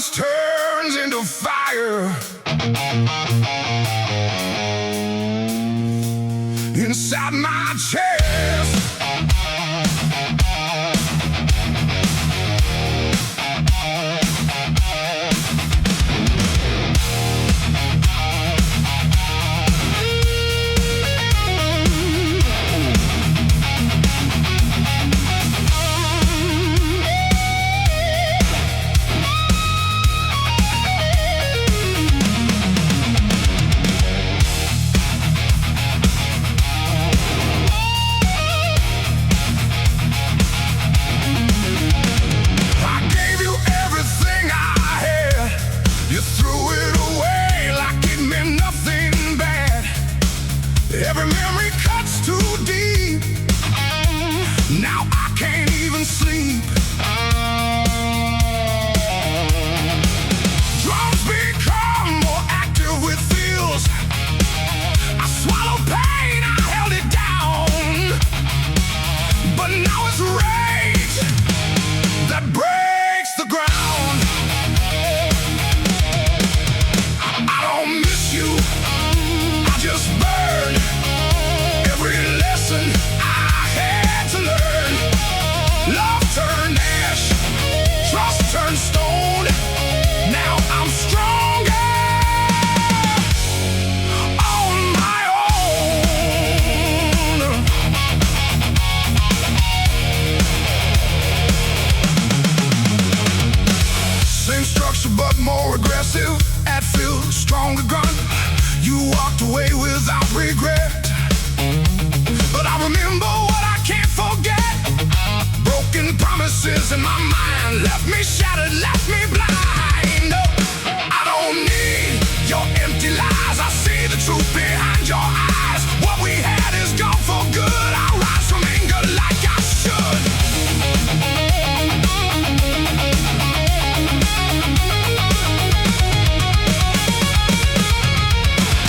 silence turns into fire. Inside my chest, every memory cuts too deep. Now I can't even sleep. Drums become more active with feels. I swallowed pain, I held it down. But now it's rage that breaks the ground. I don't miss you, I just burn. Every lesson I had to learn. Love turned ash, trust turned stone. Now I'm stronger on my own. Same structure but more aggressive. At feel stronger gun. You walked away without regret. But I remember what I can't forget. Broken promises in my mind left me shattered, left me blind. No, I don't need your empty lies. I see the truth behind your eyes. What we had is gone for good. I rise from anger like I should.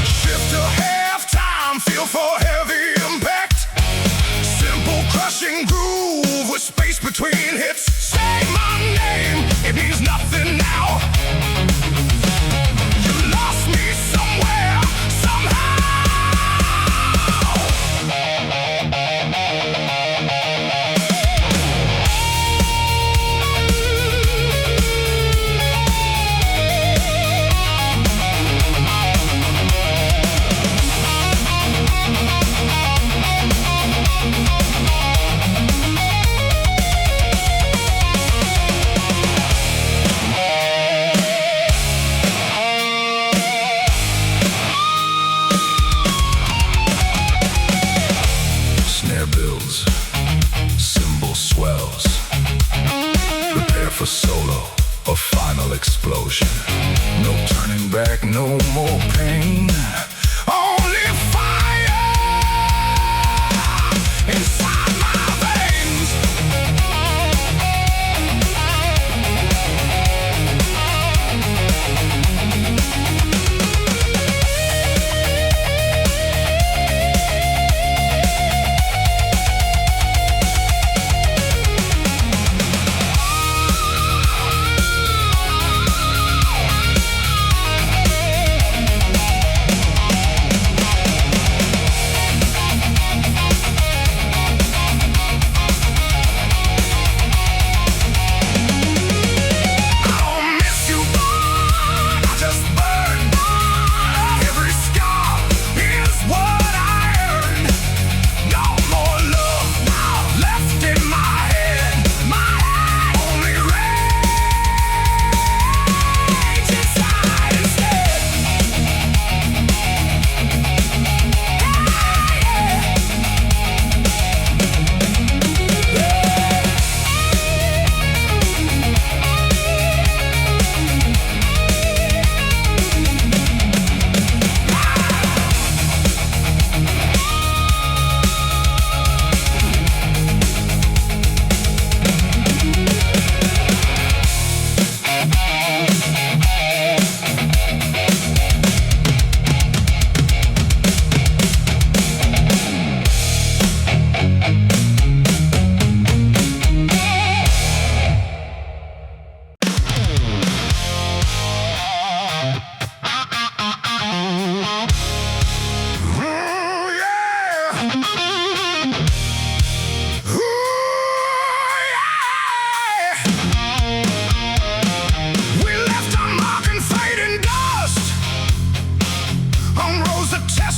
Shift to halftime, feel for heavy impact. Simple crushing groove with space between hits. Say my name, it means nothing now. You lost me somewhere, somehow. Snare builds, cymbal swells. Prepare for solo, a final explosion. No turning back, no more pain. Only fire inside my veins.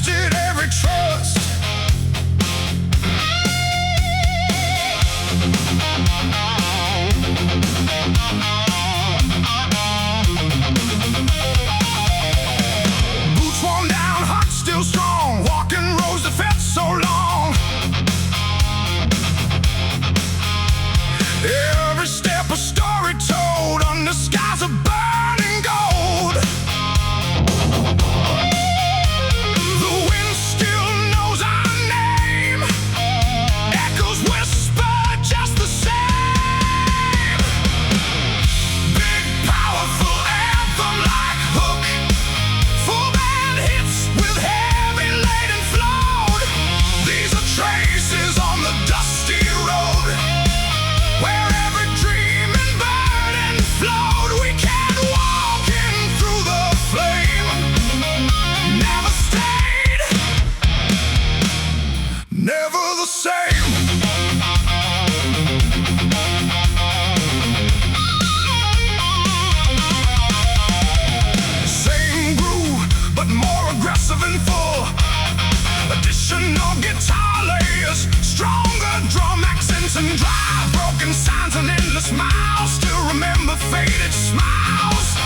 tested every trust. Boots worn down, heart still strong, walking roads that felt so long. Every step a story told under skies of burning gold. The wind still knows our name, echoes whisper just the same. Big powerful anthem like hook, full band hits with heavy laden float. These are traces on the dusty road, where every dream and burden flowed. We can't walk in through the flame, never stayed, never the same. Same groove, but more aggressive and full. Additional guitar layers, stronger drum accents and drive, broken signs and endless miles. Still remember faded smiles.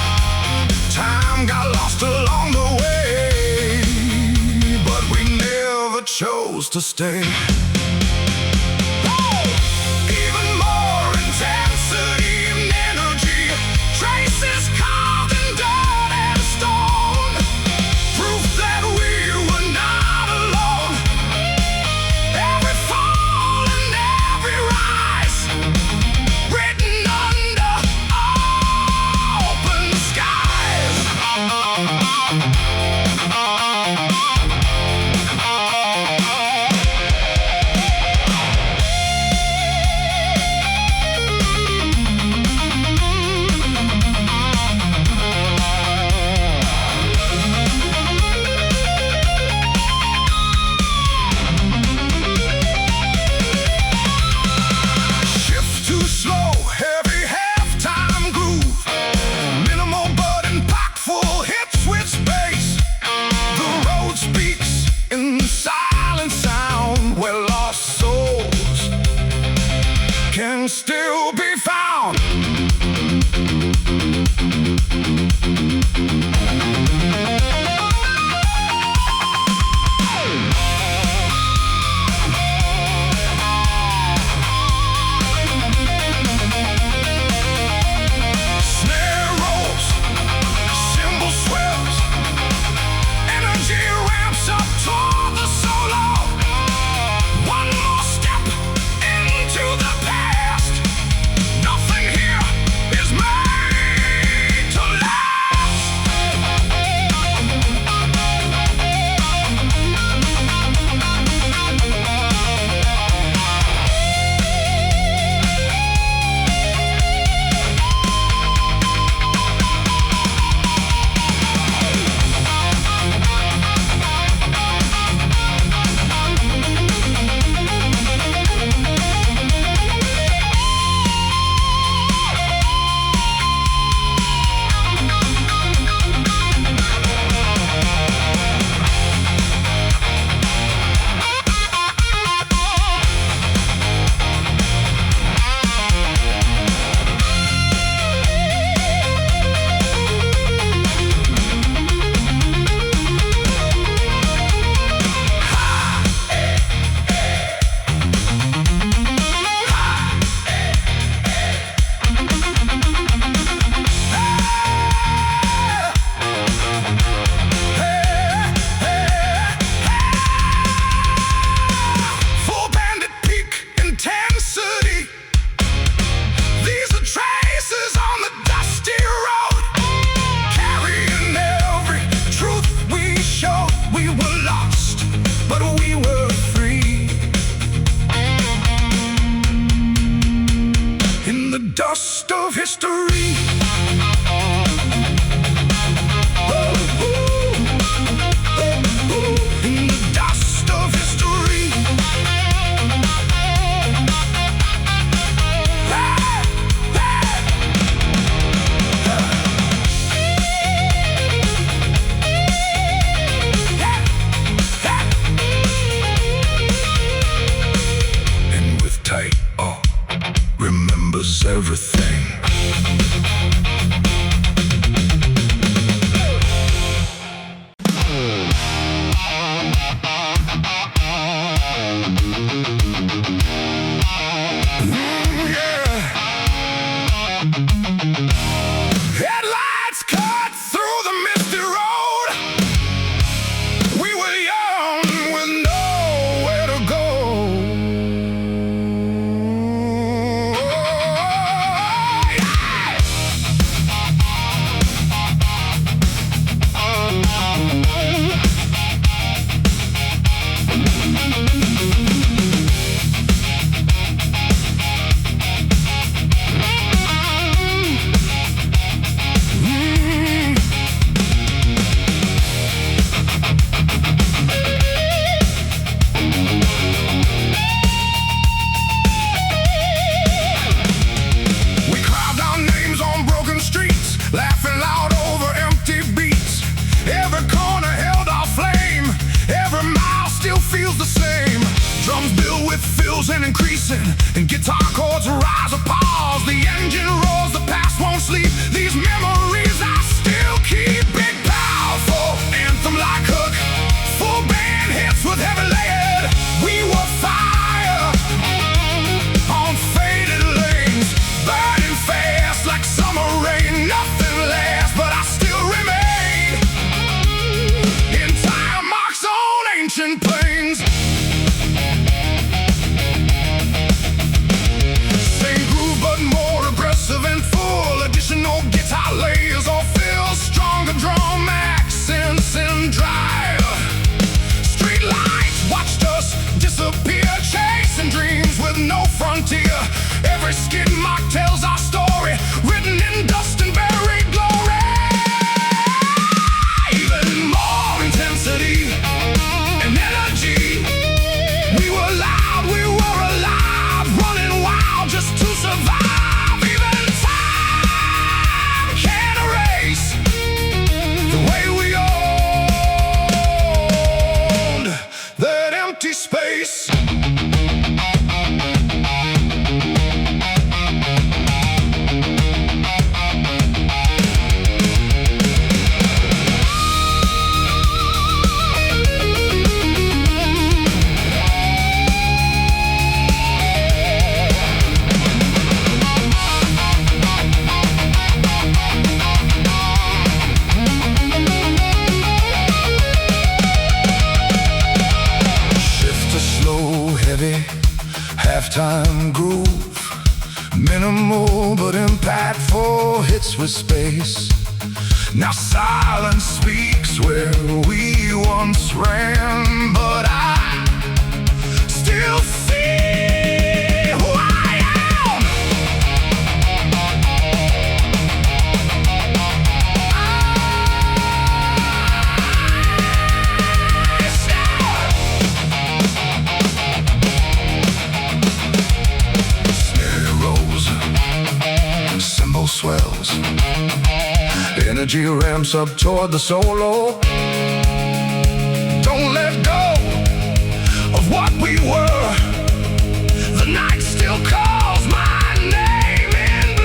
Time got lost along the way, but we never chose to stay. Even more intensity and energy, traces carved in dirt and stone, proof that we were not alone. Every fall and every rise, written under open skies. Shift too slow, heavy halftime groove, minimal but impactful hits with space. The road speaks in silent sound, where lost souls can still be found. Snare rolls, cymbal swells, energy ramps up toward the solo. One more step into the past. Nothing here is made to last. Full band at peak intensity. These are traces on the dusty road, carrying every truth we showed. We were lost, but we were free. In the dust of history. In the dust of history. racing, and guitar chords rise or pause. The engine roars, the past won't sleep. These memories I still keep. Big, powerful anthem like Hook, full band hits with heavy lead. We were fire on faded lanes, burning fast like summer rain. Nothing lasts, but I still remain in time marks on ancient plains. Same groove but more aggressive and full. Additional guitar layers all fill. Stronger drum accents and drive. Street lights watched us disappear, chasing dreams with no frontier. Every skid mark tells our story, written in dust and buried glory. Even more intensity and energy. We were loud, we were alive, running wild just to survive. Even time can't erase the way we owned that empty space. Halftime groove, minimal but impactful hits with space. Now silence speaks where we once ran, but I still see who I am. Swells, energy ramps up toward the solo. Don't let go of what we were. The night still calls my name in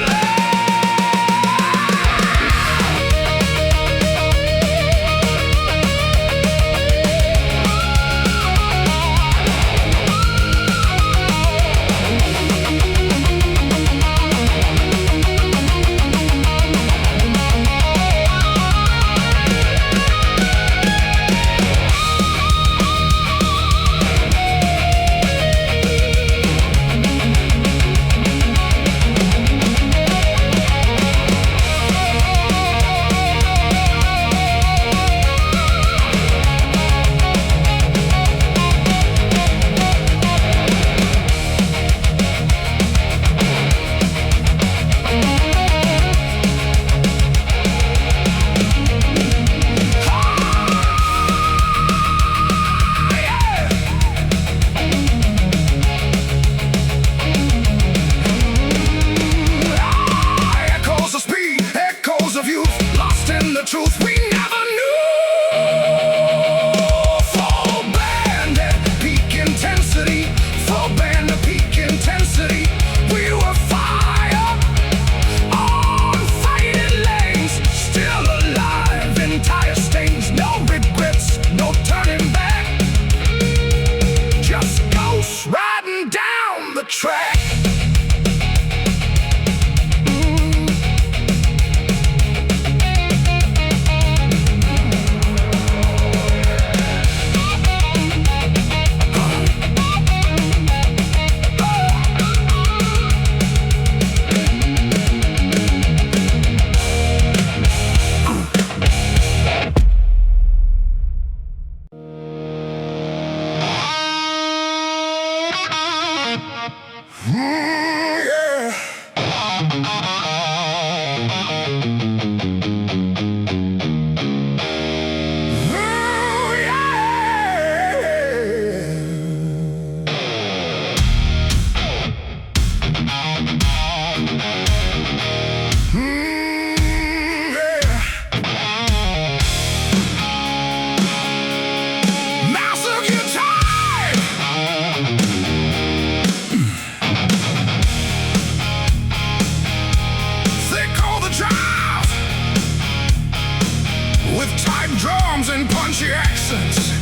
grit.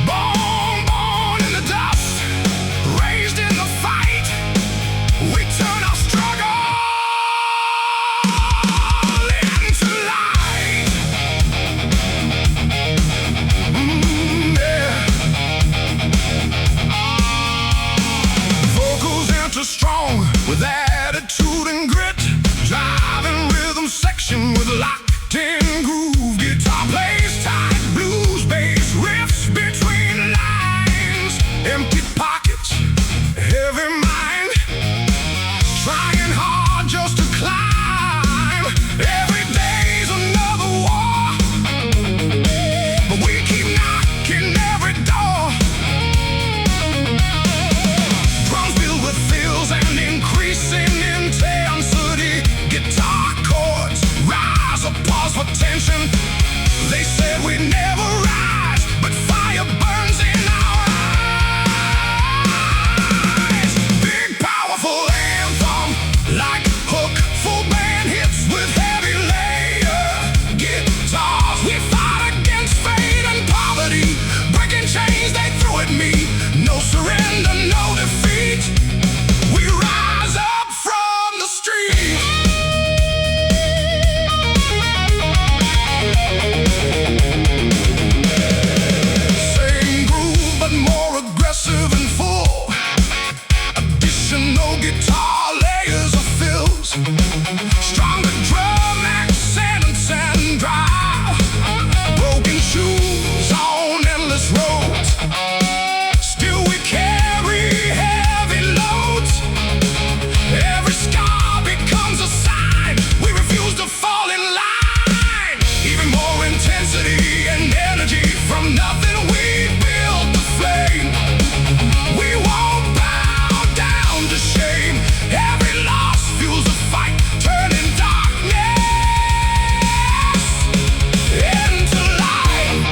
Born in the dust, raised in the fight. We turn our struggle into light. Yeah. Vocals enter strong with attitude and grit. Driving rhythm section with locked-in groove. Guitar plays tight, blues bass riffs between lines. Empty pockets, heavy mind, trying hard just to climb. Every day's another war, but we keep knocking every door. Drums filled with fills and increasing intensity. Guitar chords rise or pause for tension. They said we'd never rise, but fire burns in our eyes. Big powerful anthem, like hook, full band hits with heavy layer guitars. We fought against fate and poverty, breaking chains they threw at me. No surrender, no defeat. We rise up from the street. Same groove, but more aggressive and full. Additional guitar layers of fills. Stronger drum accents and drive. Broken shoes on endless roads. Still we carry heavy loads. Every scar becomes a sign. We refuse to fall in line. Even more intensity and energy from nothing. We build the flame. We won't bow down to shame. Every loss fuels the fight, turning darkness into light.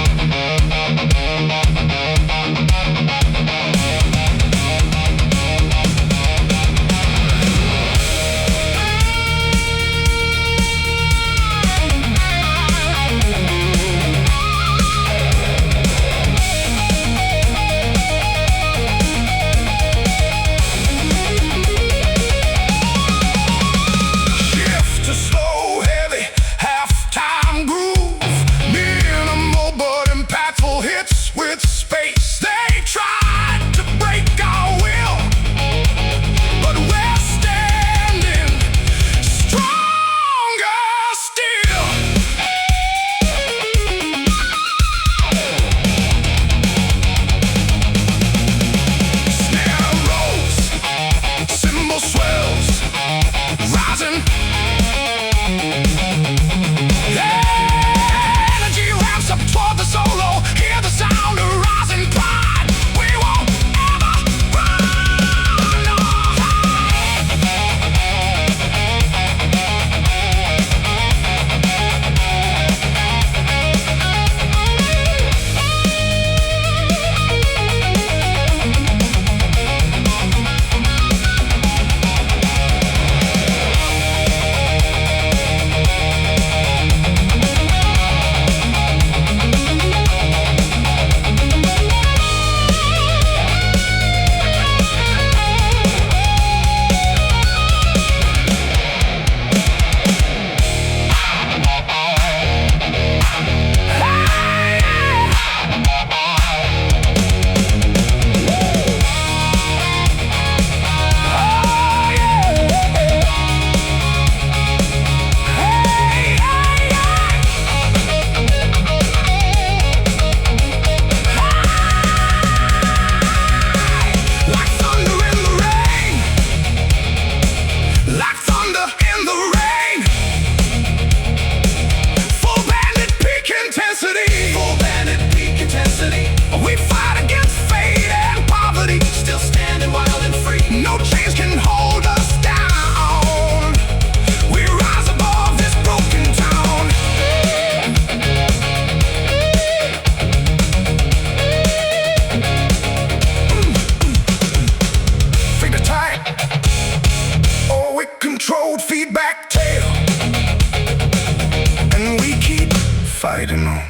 Shift to slow, heavy, halftime groove. Minimal but impactful hits with space. They tried to break our will, but we're standing stronger still. Snare rolls, cymbal swells, rising. Energy ramps up toward the solo. Hear the sound of rising pride. We won't ever run or hide. Like thunder in the rain. Like thunder in the rain. Full band at peak intensity. Full band at peak intensity. We fight against fate and poverty. Still standing wild and free. No chains can hold us down. We rise above this broken town. Finger tight. Oh, we controlled feedback tail. And we keep fighting on.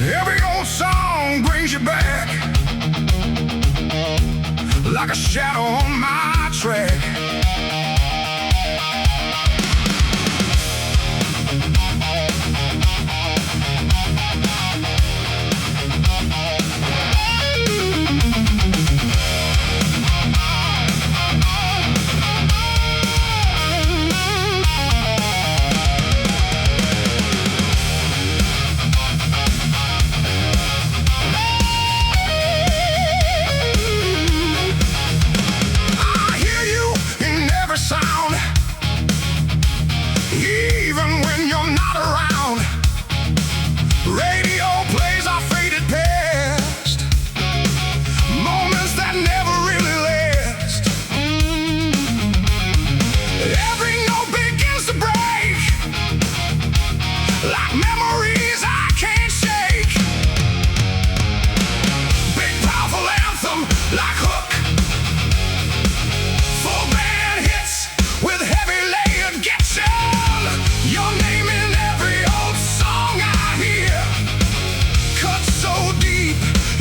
Every old song brings you back, like a shadow on my track.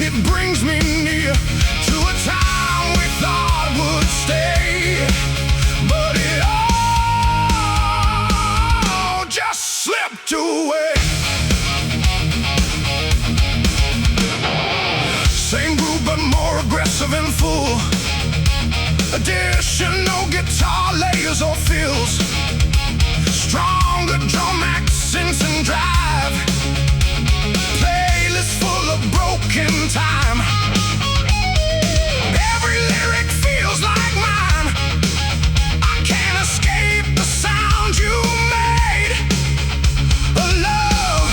It brings me near to a time we thought would stay, but it all just slipped away. Same groove but more aggressive and full. Additional guitar layers or fills, stronger drum accents and drive. Playlist full of broken time. Every lyric feels like mine. I can't escape the sound you made. A love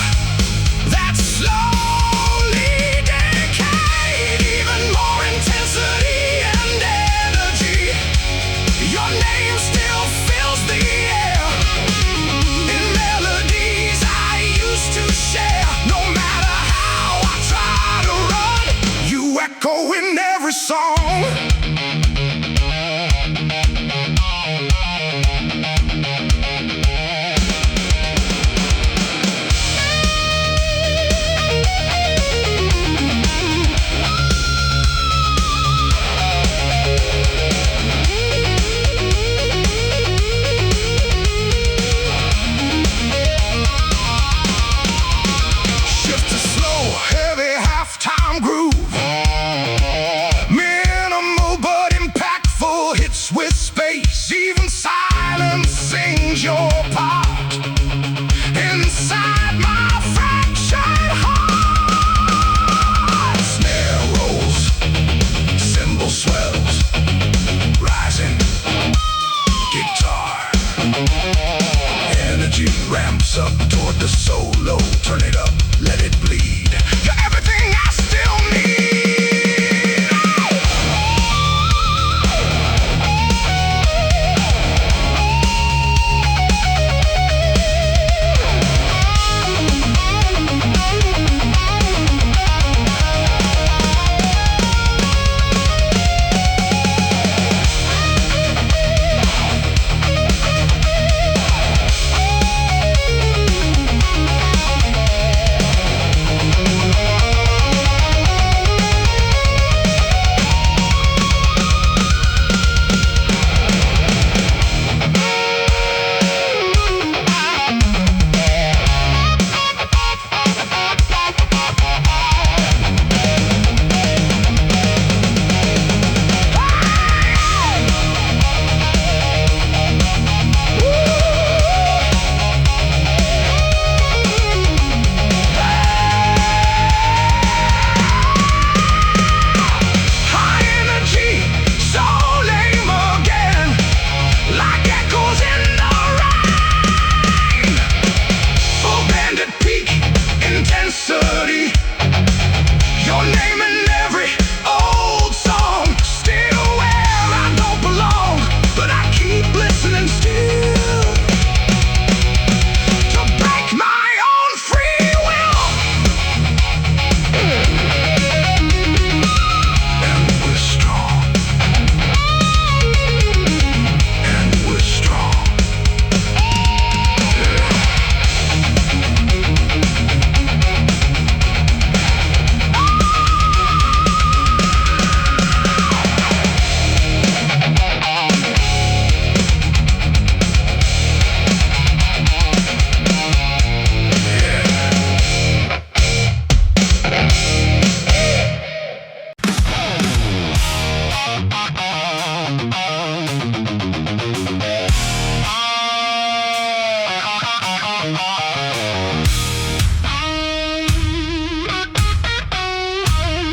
that slowly decayed. Even more intensity and energy. Your name still fills the air in melodies I used to share. No matter how I try to run, you echo in every song. Shift to slow, heavy halftime groove.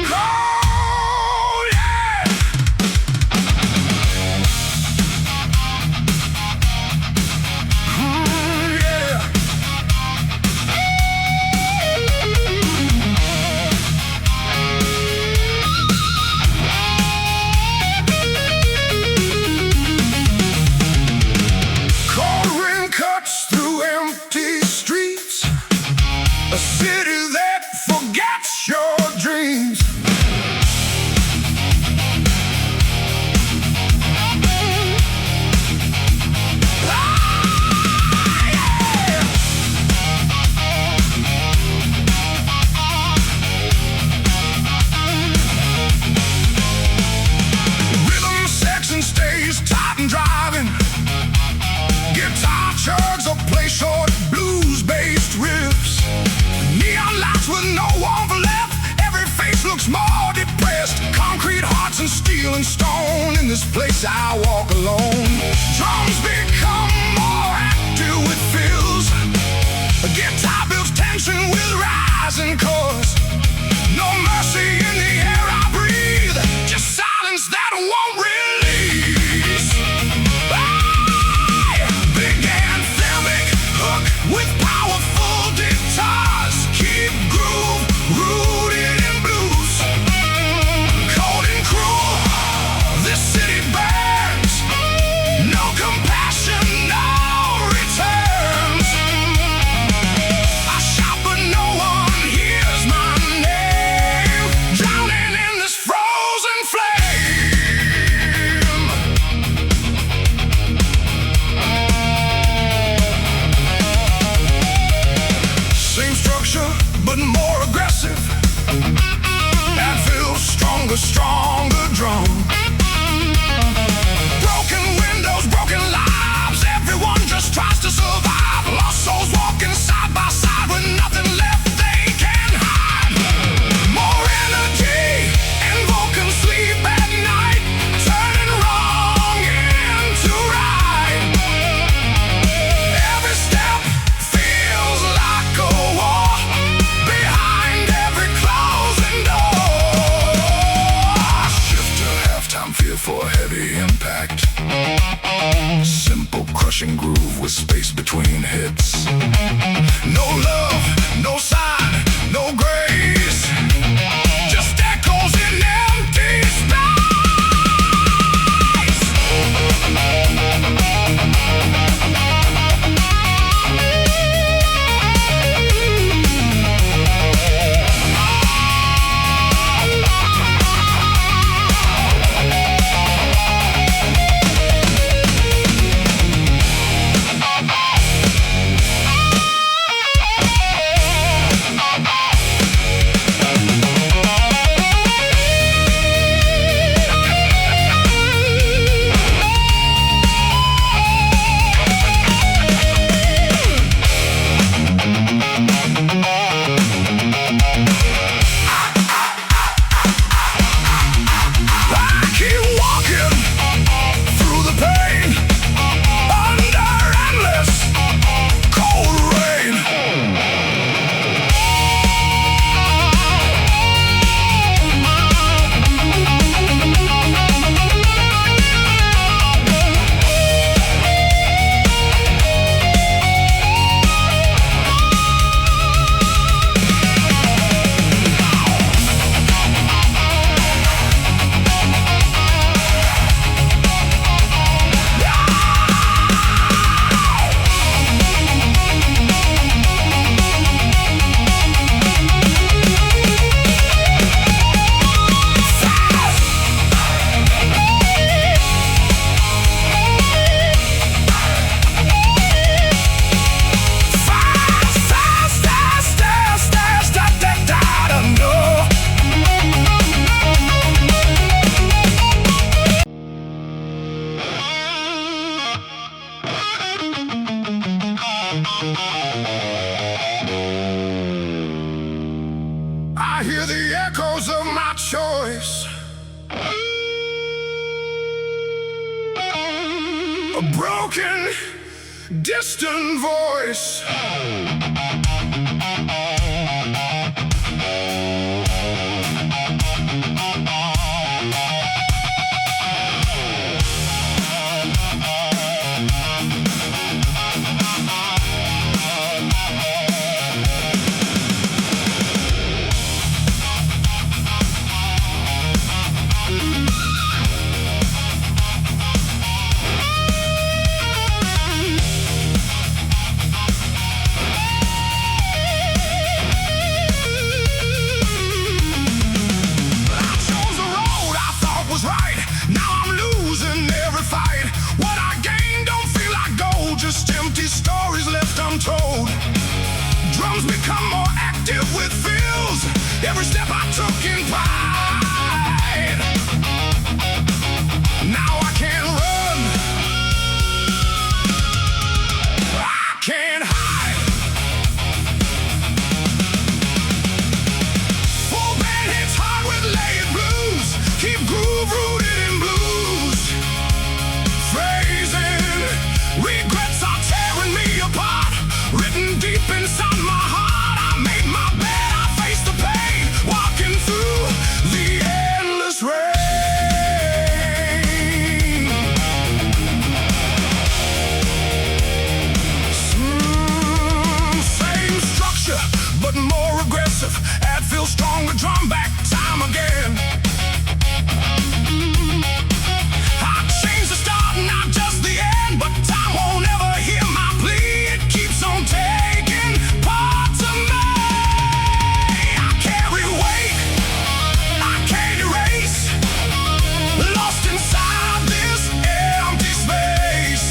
Oh, yeah. Yeah. Cold wind cuts through empty streets, a city that forgets your dreams. Rhythm section stays tight and driving. Guitar chugs or play short blues-based riffs. Neon lights with no warmth left. Every face looks more depressed. Concrete hearts and steel and stone. In this place I walk alone. Drums become more active with fills. A guitar builds tension with rising chords. No mercy in the air I breathe. Just silence that won't release. Big anthemic hook with powerful guitars. Keep groove rooted in blues. Cold and cruel, this city burns. No compassion, no returns. I shout but no one hears my name. Drowning in this frozen flame. Same structure, but more aggressive. I hear the echoes of my choice. A broken, distant voice. Stories left untold. Drums become more active with fills. Every step I took in pride. Now I can't run, I can't hide. Full band hits hard with layered blues. Keep groove rooted in blues. Phrasing regrets are tearing me apart. Written deep inside my heart. I made my bed, I faced the pain. Walking through the endless rain. Same structure, but more aggressive. Add feel stronger, drum back time again. I changed the start, not just the end, but time won't ever hear my plea. It keeps on taking parts of me. I carry weight I can't erase, lost inside this empty space.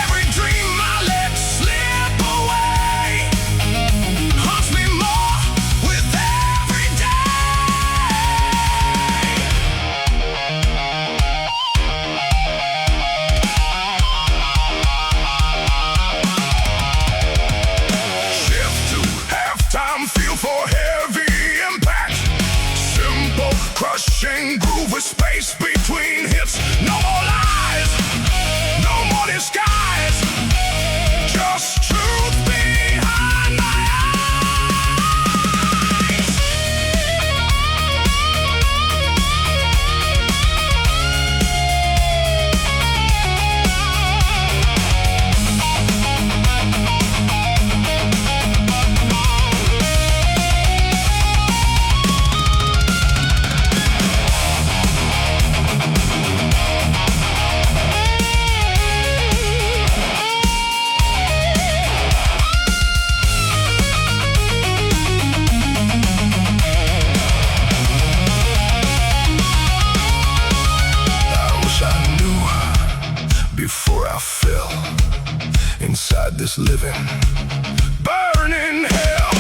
Every dream I let slip away haunts me more with every Shift to halftime, feel for heavy impact. Simple, crushing groove with space between hits. No more lies, no more disguise. Just truth behind my eyes. I wish I knew before I fell inside this living, burning hell.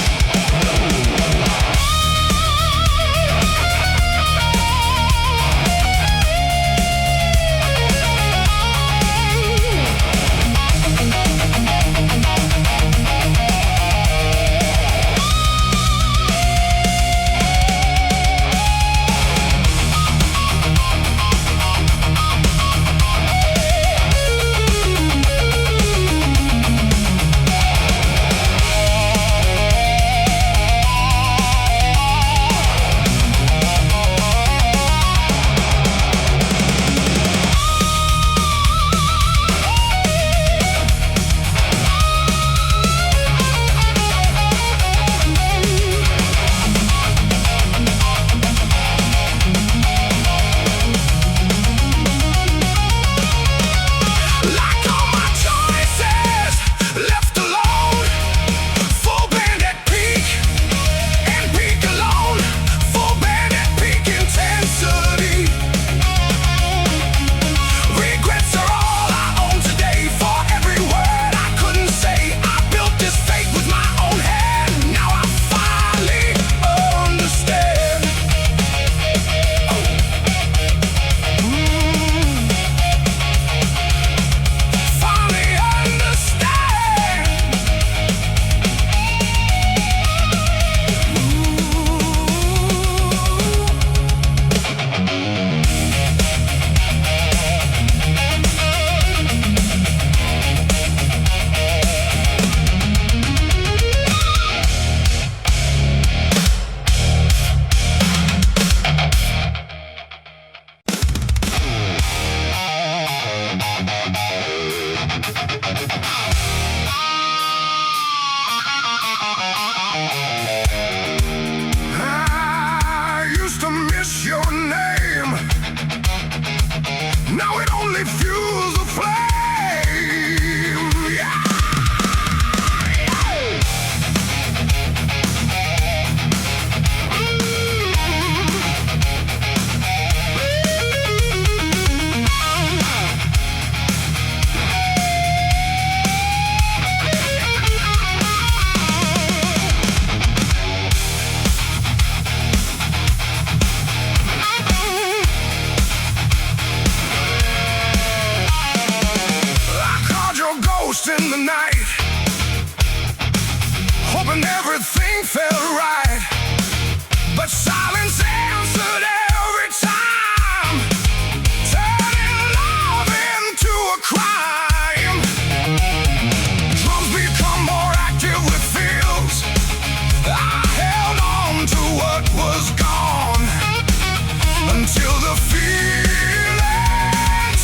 until the feeling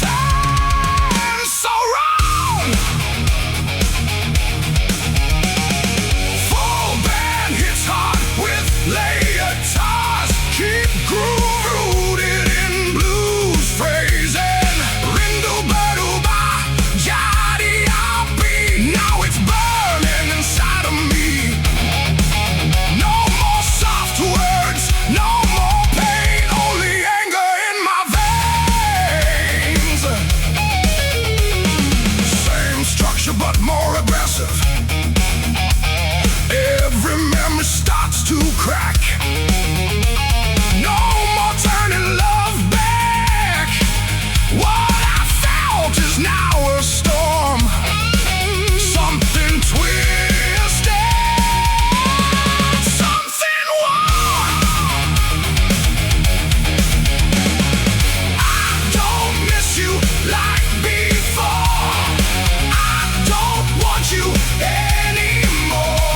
turns so wrong. Full band hits hard with layered guitars, keep groove rooted in blues phrasing. Rindu-ba-doo-ba, jadi-abi. Now it's burning inside of me. No more soft words, no more pain, only anger in my veins. Same structure but more aggressive. Every memory starts to crack. No more turning love back. What I felt is now a storm. Something twisted, something warm. I don't miss you like before. I don't want you anymore.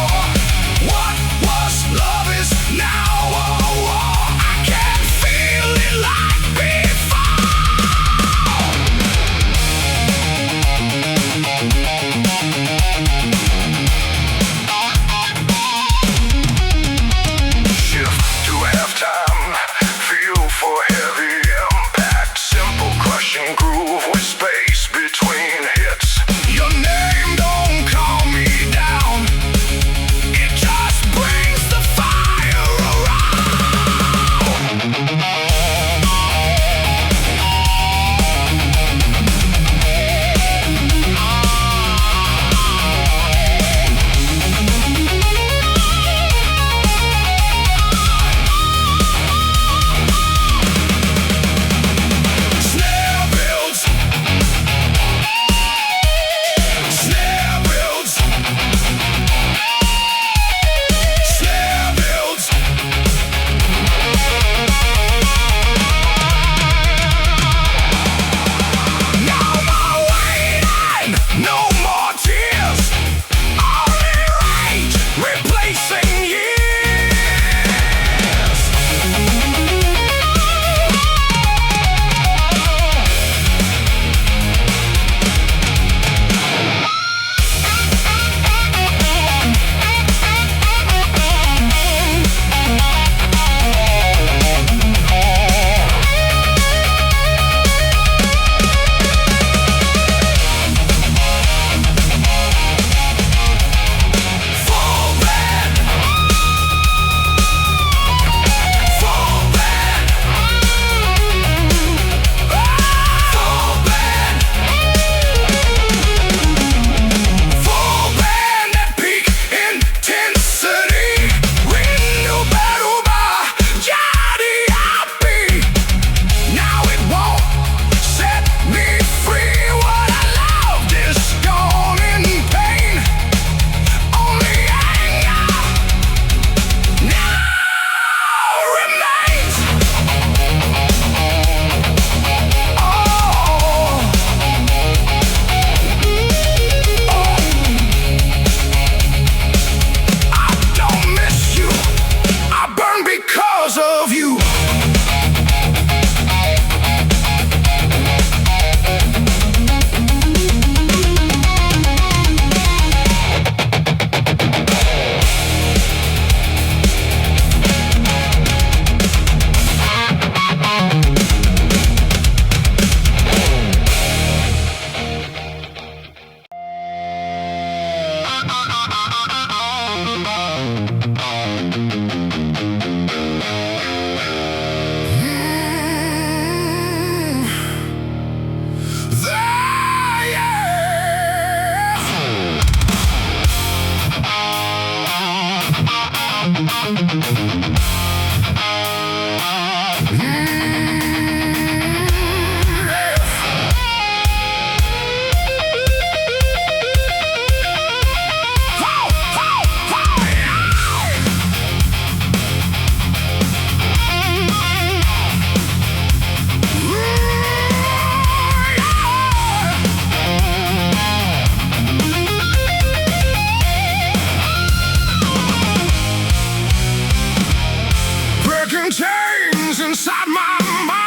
What was love is now a war. I can't feel it like before. Shift to halftime, feel for heavy impact. Simple crushing groove with space between hits. Your name don't calm me down, it just brings the fire around. Snare builds, snare builds, snare builds. Now more waiting, no more tears, only rage replacing years. Full band, full band, full band, full band at peak intensity. Rindu-ba-doo-ba, jadi-abi. Now it won't set me free. What I loved is gone in pain, only anger now remains. I don't miss you, I burn because of you. Chains inside my mind.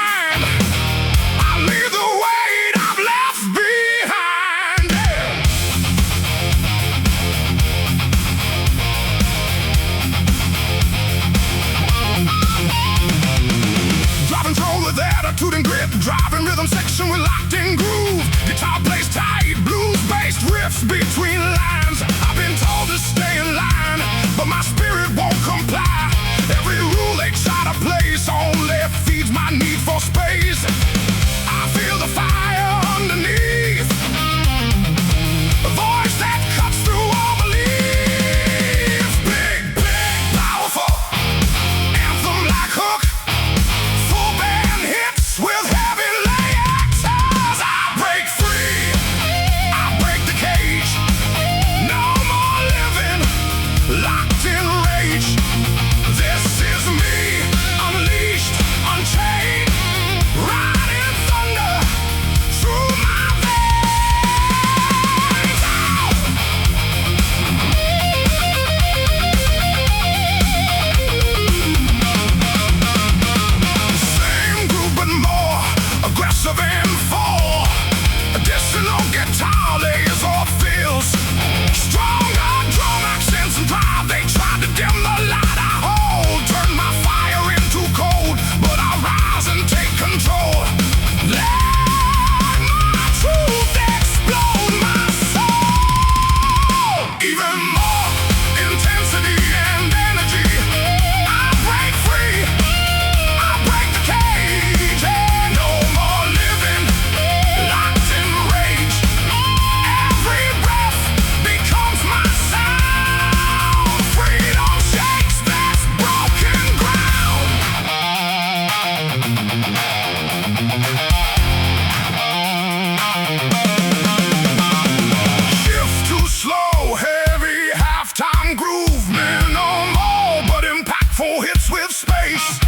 with space.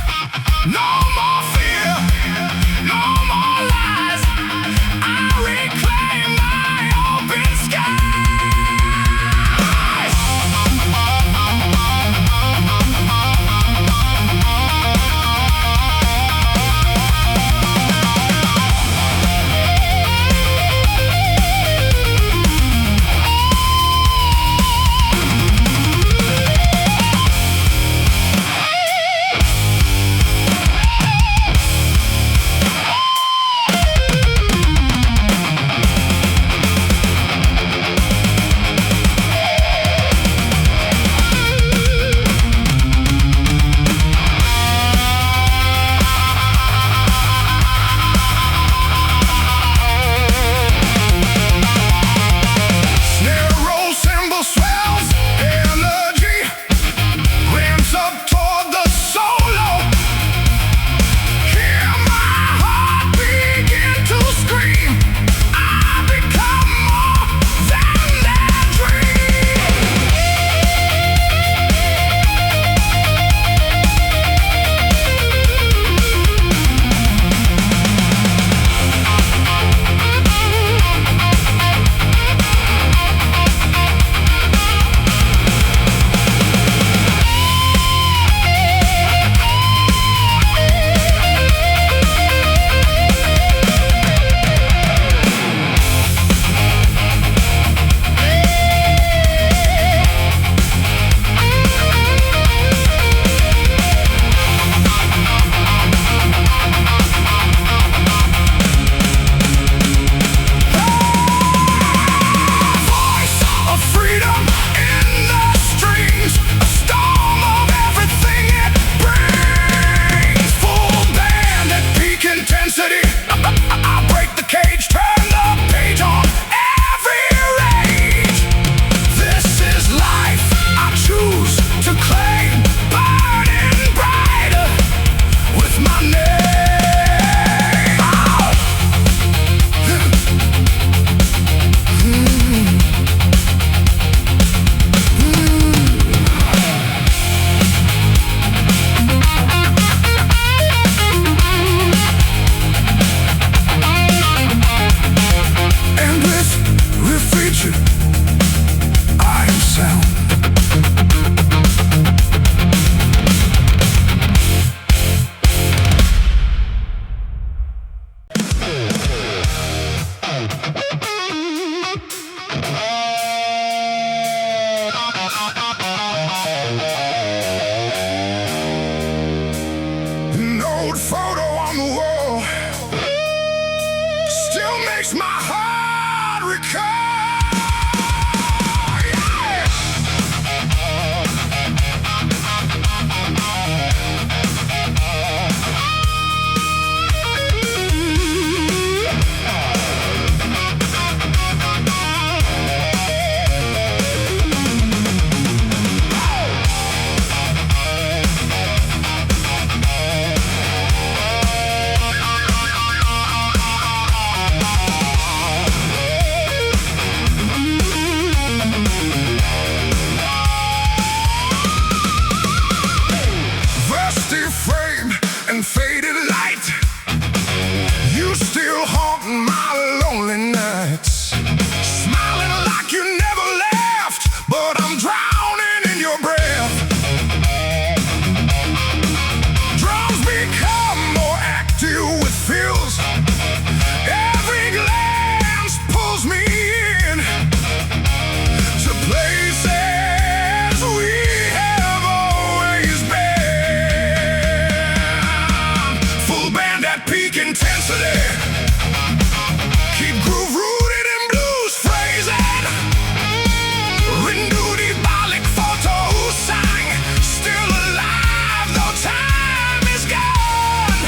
No more fear, no more lies. I reclaim my open skies. Photo on the wall still makes my heart recall. Frame and faded light, you still haunt my lonely nights. Smiling like you never left, but I'm drowning in your breath. Drums become more active with feels. Every glance pulls me in to places we have always been. Full band at peak intensity. Keep groove rooted in blues phrasing. Renew the balik photo who sang. Still alive though time is gone.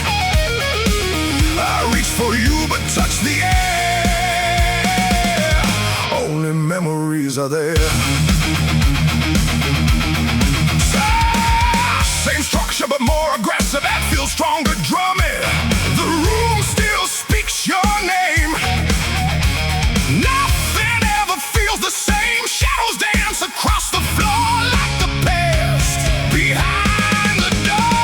I reach for you but touch the air. Only memories are there. Same structure but more aggressive. That feels stronger drumming. The room still speaks your name. Nothing ever feels the same. Shadows dance across the floor like the past behind the door.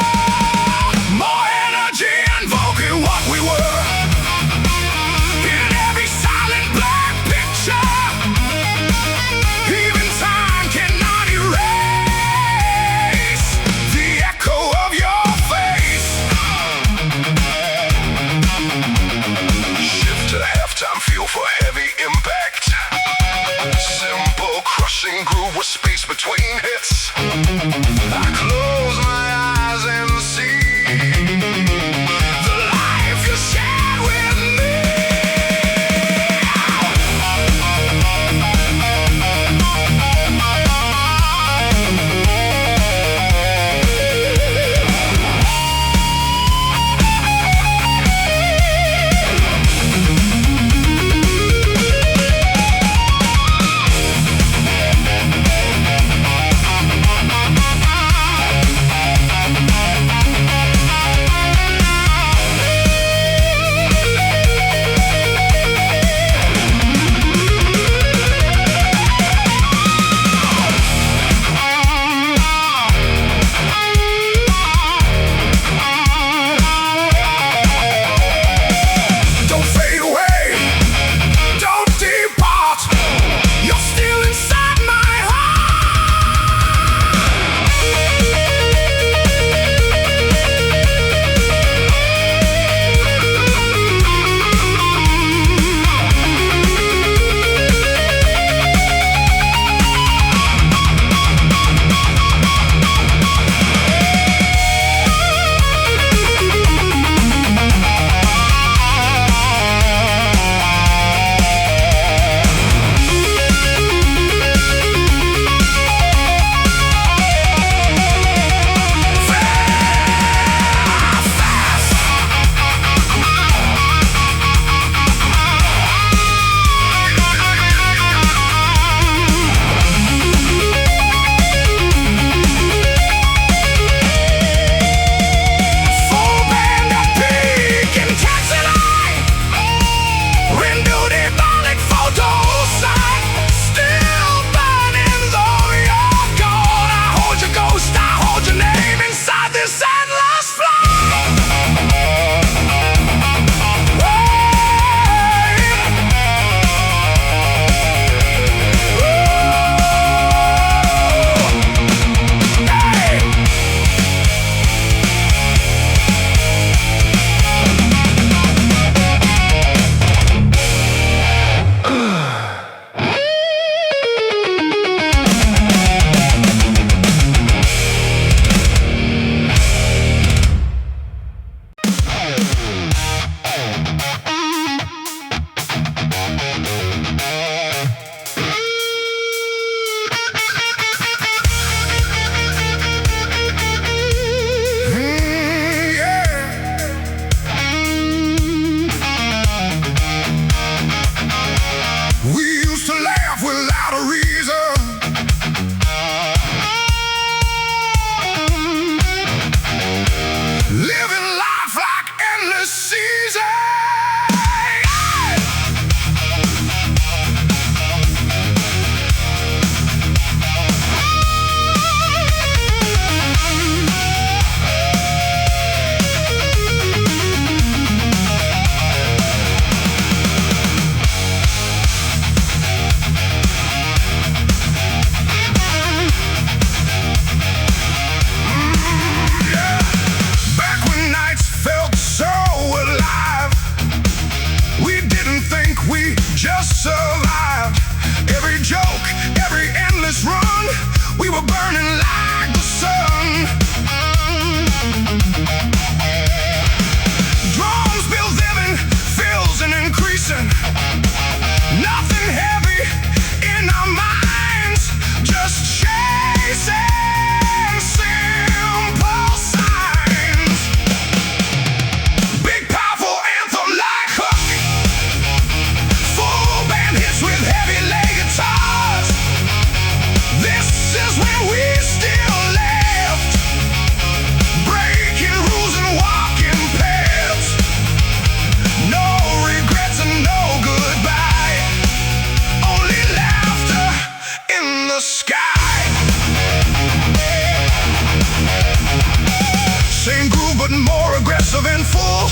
full.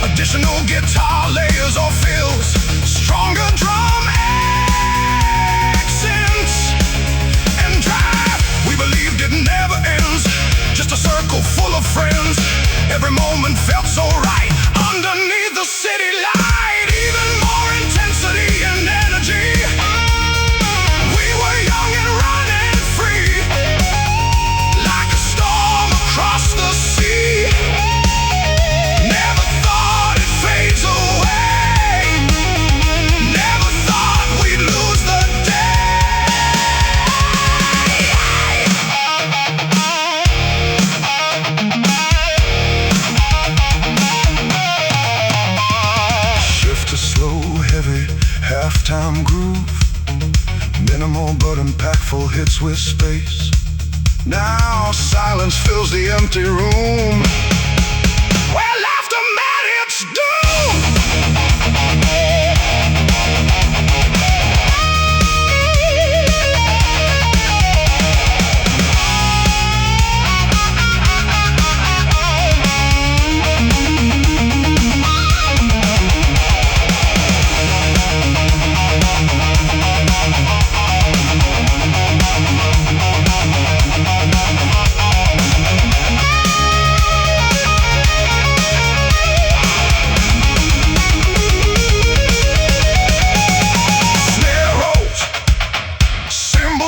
Additional guitar layers or fills, stronger drum accents, and drive we believed it never ends. Just a circle full of friends. Every moment felt so right underneath the city light. Even more intensity and energy. We were young and running free, like a storm across the sea. Never thought it fades away. Never thought we'd lose the halftime groove, minimal but impactful hits with space. Now silence fills the empty room, where laughter met its doom.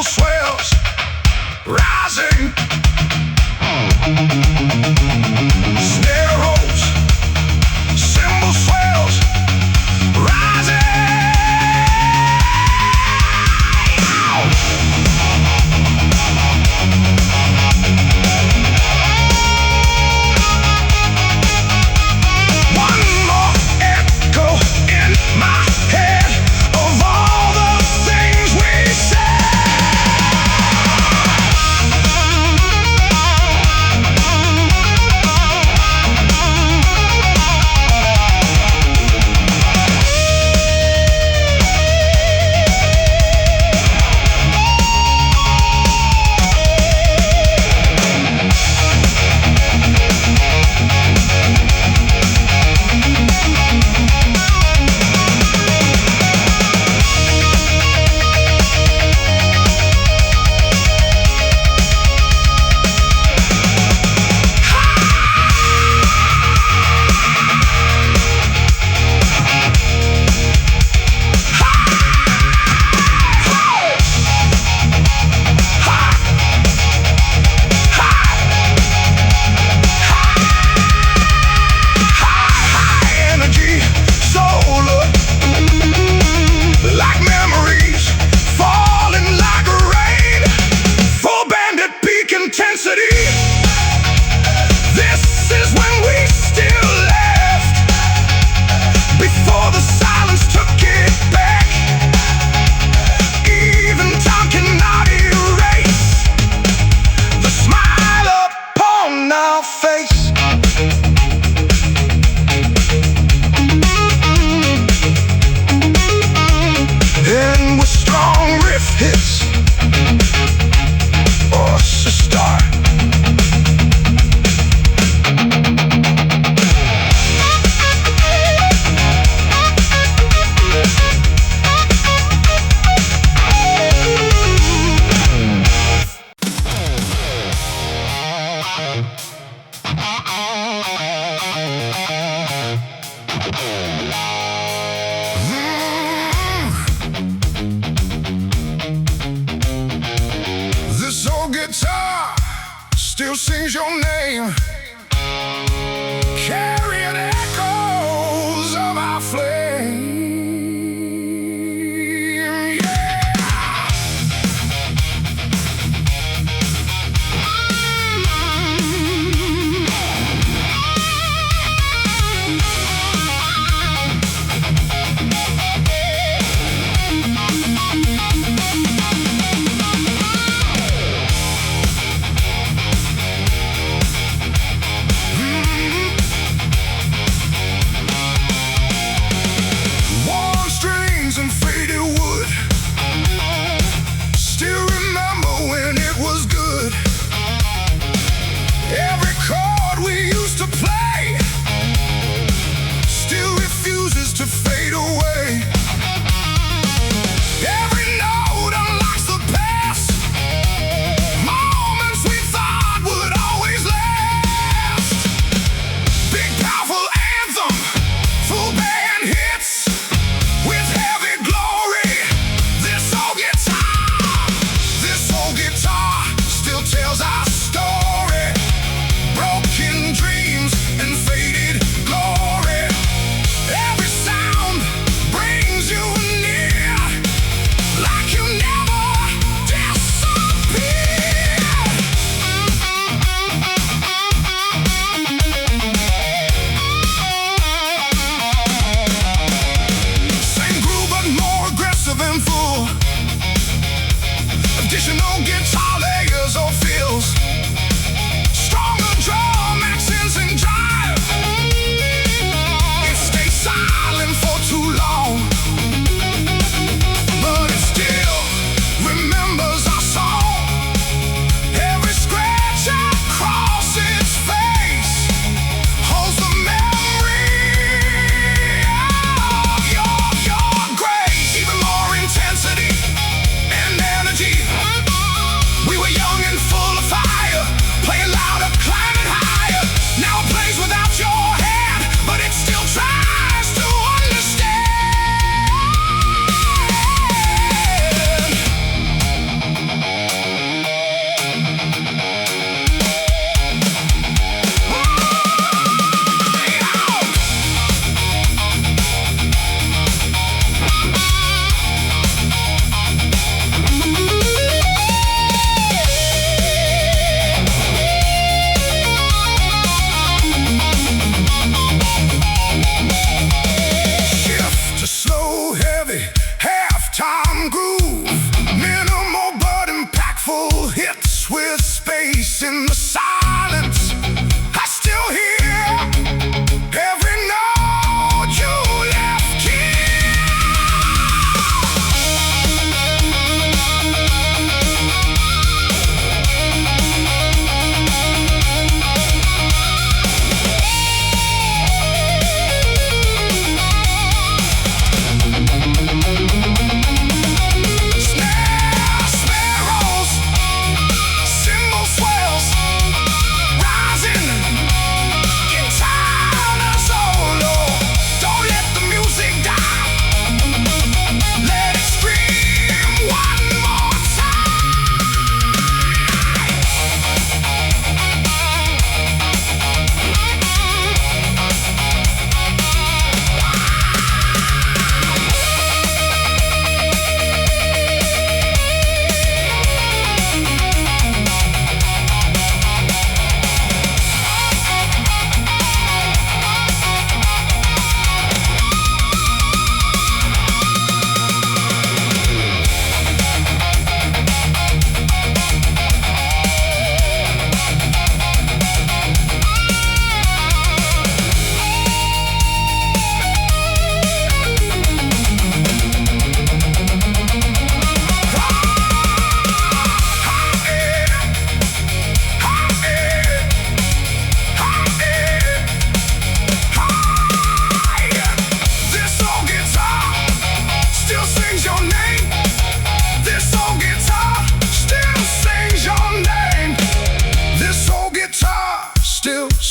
Swells, rising. Snare rolls, cymbal swells, rising. One more echo in my head of all the things we said. This is when we still left, before the silence took it back. Even time cannot erase the smile upon our face. And with strong riff hits or sister. This old guitar still sings your name, carrying echoes of our flame.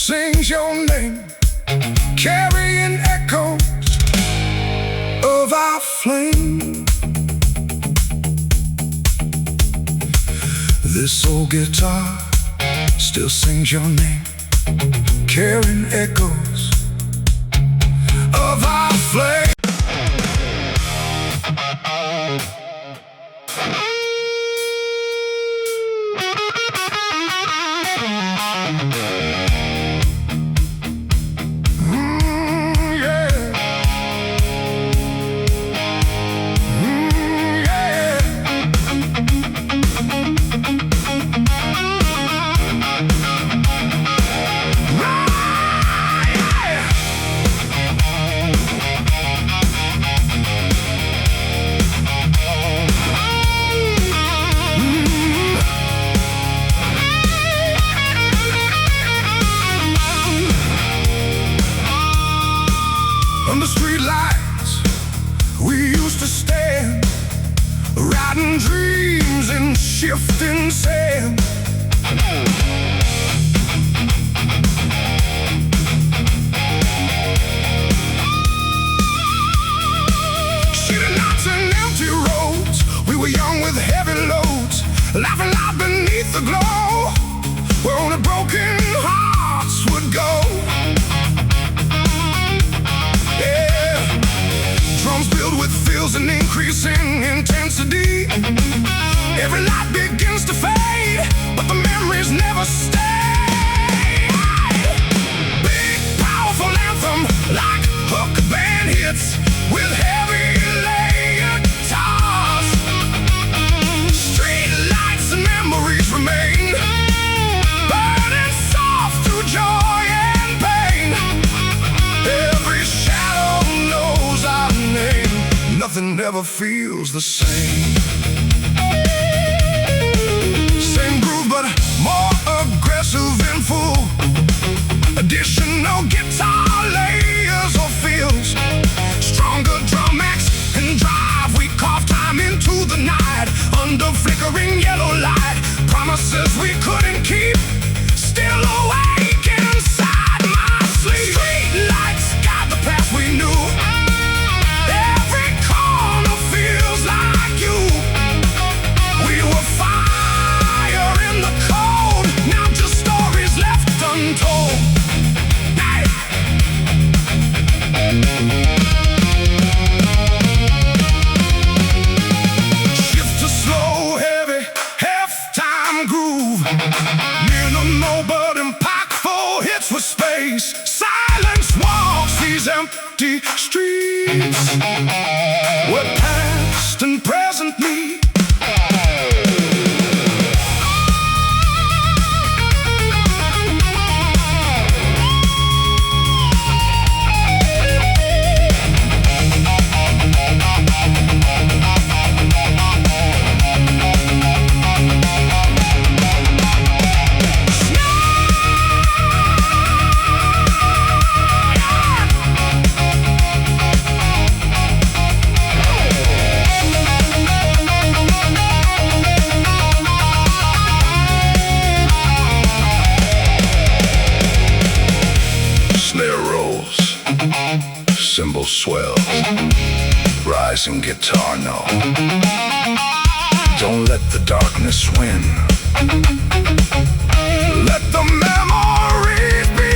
sings your name, carrying echoes of our flame. This old guitar still sings your name, carrying echoes of our flame. On the street lights we used to stand, riding dreams in shifting sand. City nights and empty roads, we were young with heavy loads, laughing loud beneath the glow, where only broken hearts would go. Drums filled with fills and increasing intensity. Every light begins to fade, but the memories never stay. Big, powerful anthem, like hook band hits, with heavy layered guitars. Street lights and memories remain, burning soft through joy and pain. Every shadow knows our name, nothing ever feels the same. Same groove but more aggressive and full, additional guitar layers or feels, stronger drum X and drive. We carve time into the night, under flickering yellow light. Promises we couldn't keep, still awake inside my sleep. Street lights guide the path we knew, every corner feels like you. We were fire in the cold, now just stories left untold. Hey. Shift to slow, heavy, half-time groove, minimal but impactful hits with space. Silence walks these empty streets, where past and present meet. Snare rolls, cymbal swells, rising guitar note. Don't let the darkness win, let the memories begin.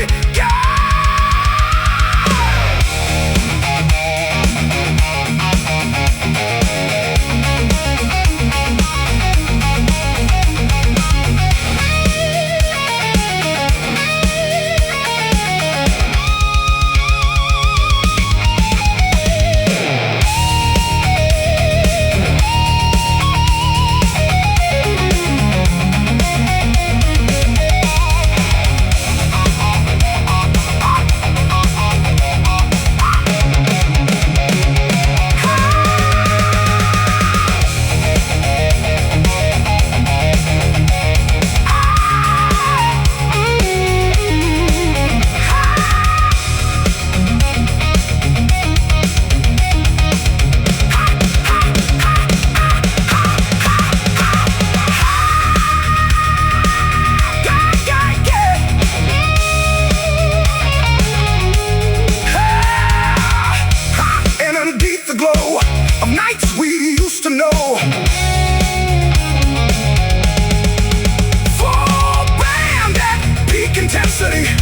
play.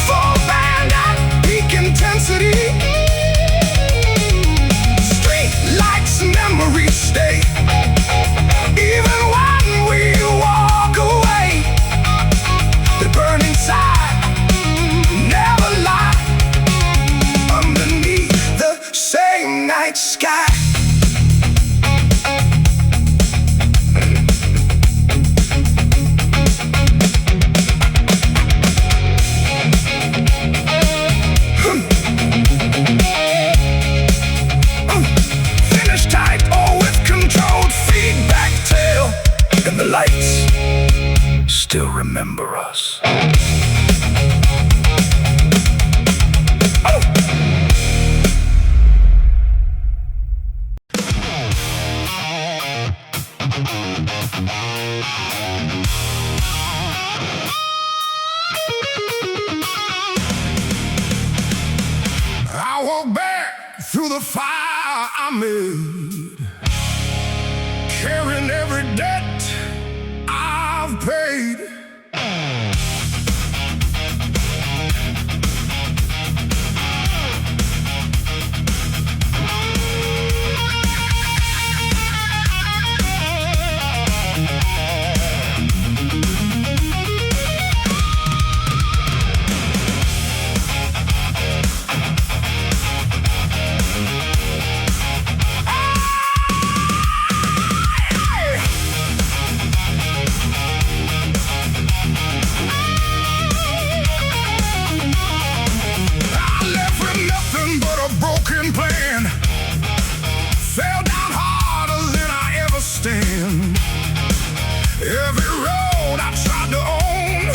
Full band at peak intensity. Street lights, memories stay. Even when we walk away, they burn inside, never lie, underneath the same night sky. Finish tight or with controlled feedback tail, and the lights still remember us. I walk back through the fire I made, carrying every debt I've paid. Plan fell down harder than I ever stand. Every road I tried to own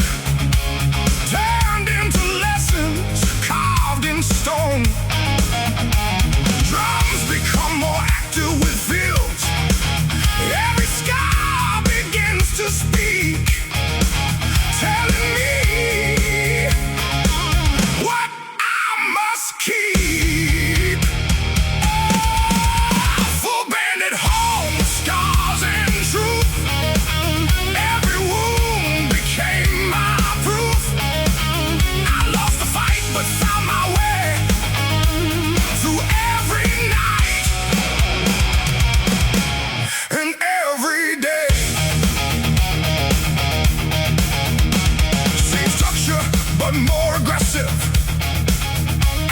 turned into lessons carved in stone. Drums become more active with fields. Every scar begins to speak, telling me what I must keep. More aggressive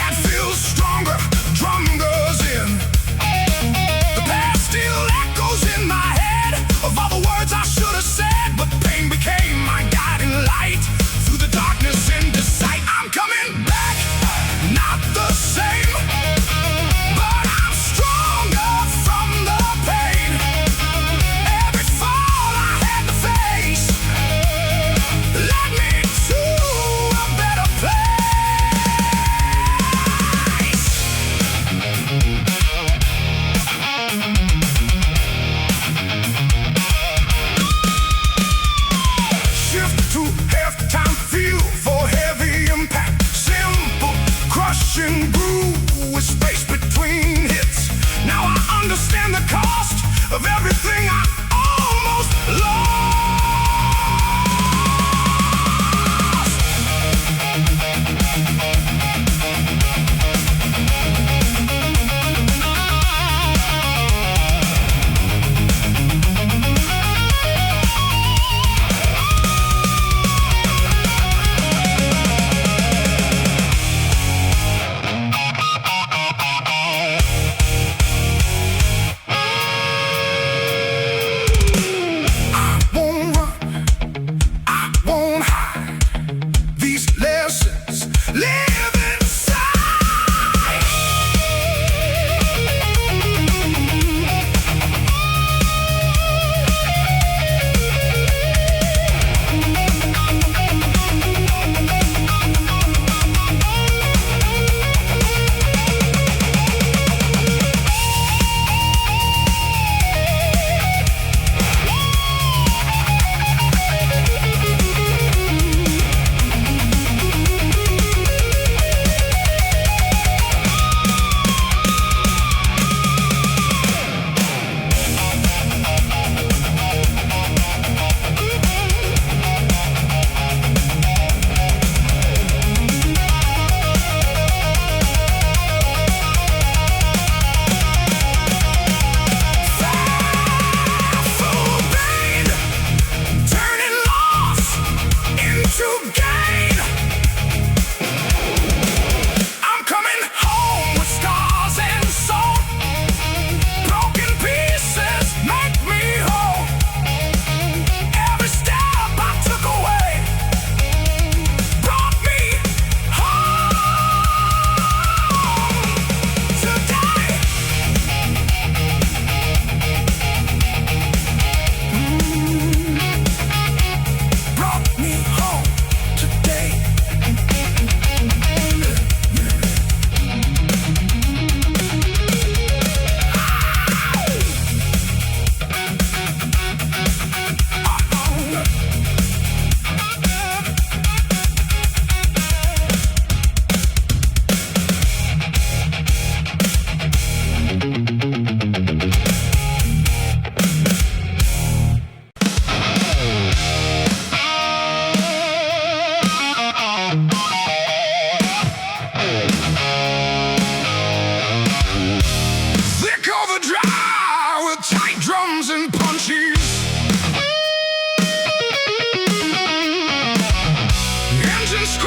and feels stronger. Drum goes in. The past still echoes in my head of all the words I should have said, but pain became my guiding light through the darkness into sight. I'm coming back, not the same, but I'm stronger from the pain. Every fall I had to face led me to a better place. Shift to halftime feel for heavy impact. Simple, crushing groove with space between hits. Now I understand the cost of everything I almost lost.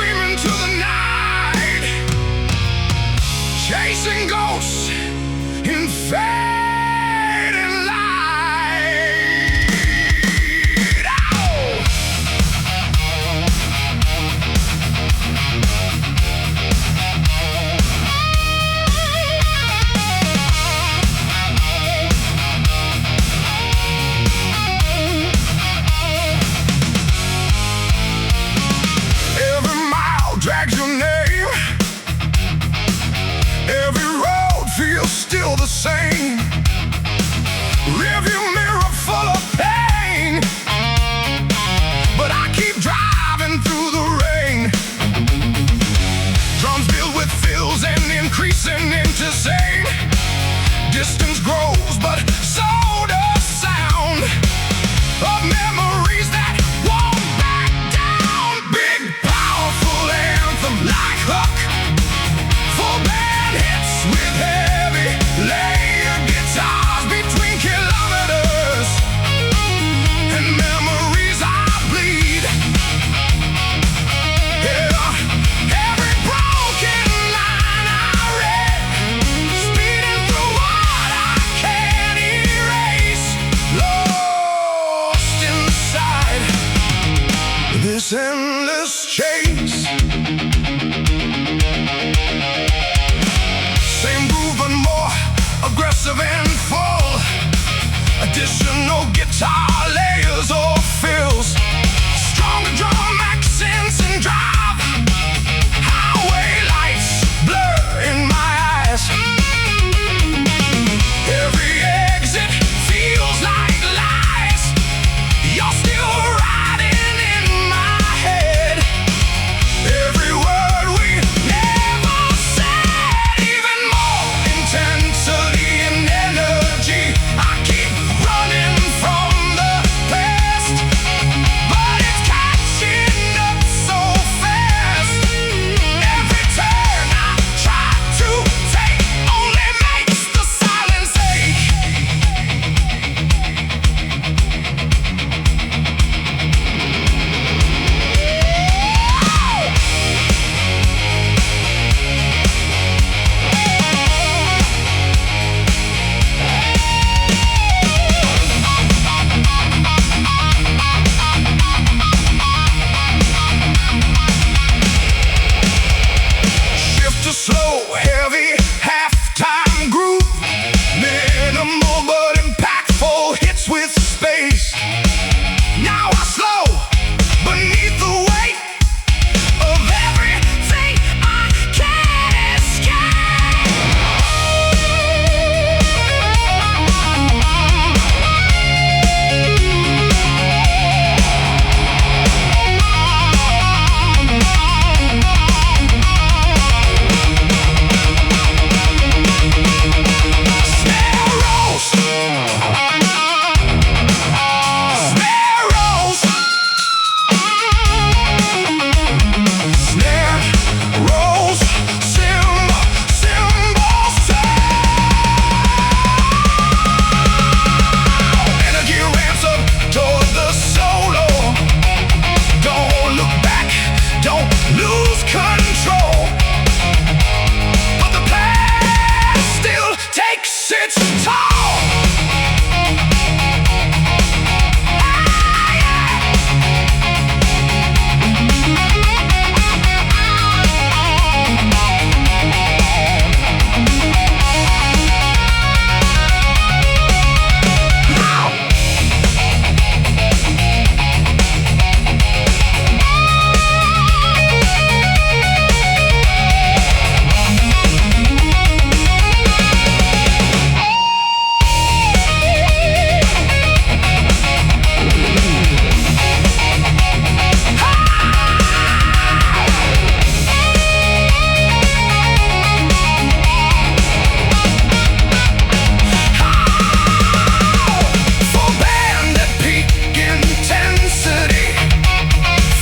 scream into the night, chasing ghosts in fading light. Ow! Every mile drags your name, every road feels still the same. Rearview mirror full of pain, but I keep driving through the rain. Drums filled with fills and increasing into sane. Distance grows, but so does sound of memories that won't back down. Big, powerful anthem like Hook, full band hits with heavy layered guitars between kilometers, and memories I bleed. Yeah, every broken line I read, speeding through what I can't erase, lost inside this endless chase. Same groove but more aggressive and full. Additional guitar layers or fills, stronger drum accents and drive. Highway lights blur in my eyes. Every exit feels like lies. You're still riding in my head. Every word we never said, even more intensity and energy. I keep running from the past, but it's catching up so fast. Every turn I try to take only makes the silence ache. Shift to slow, heavy, halftime groove. Minimal but impactful hits with space. Now I slow beneath the weight of everything I can't escape. Snare rolls, snare rolls, snare rolls, cymbals sound. Energy ramps up toward the solo. Don't look back, don't lose control. But the past still takes its toll. Full band at peak intensity.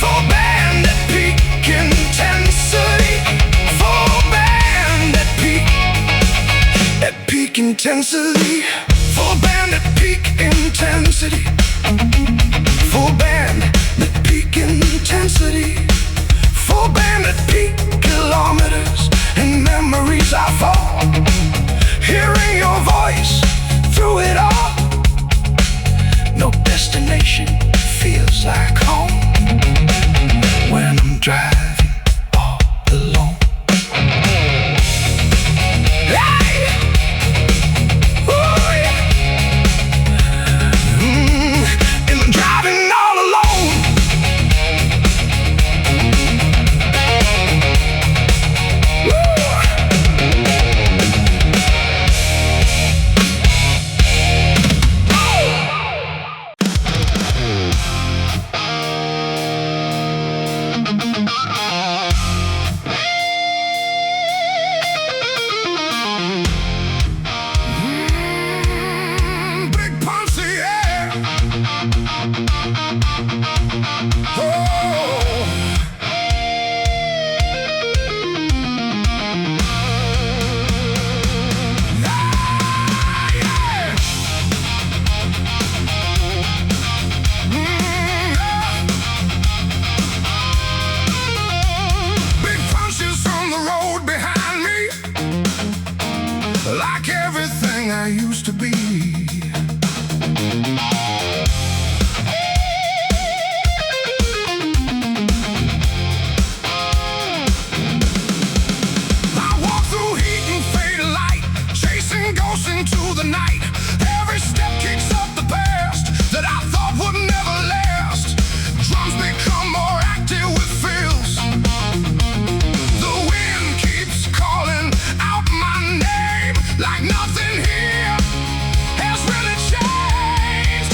Full band at peak intensity. Full band at peak intensity. Full band at peak intensity. Full band at peak intensity. Full full band at peak kilometers, and memories I fall. Hearing your voice through it all. No destination feels like home when I'm driving all alone. Hey! Ooh, yeah. And I'm driving all alone. Like everything I used to be. I walk through heat and faded light, chasing ghosts into the night. Every step kicks up the past that I thought would never last. Drums become more active with fills. The wind keeps calling out my name, like nothing here has really changed.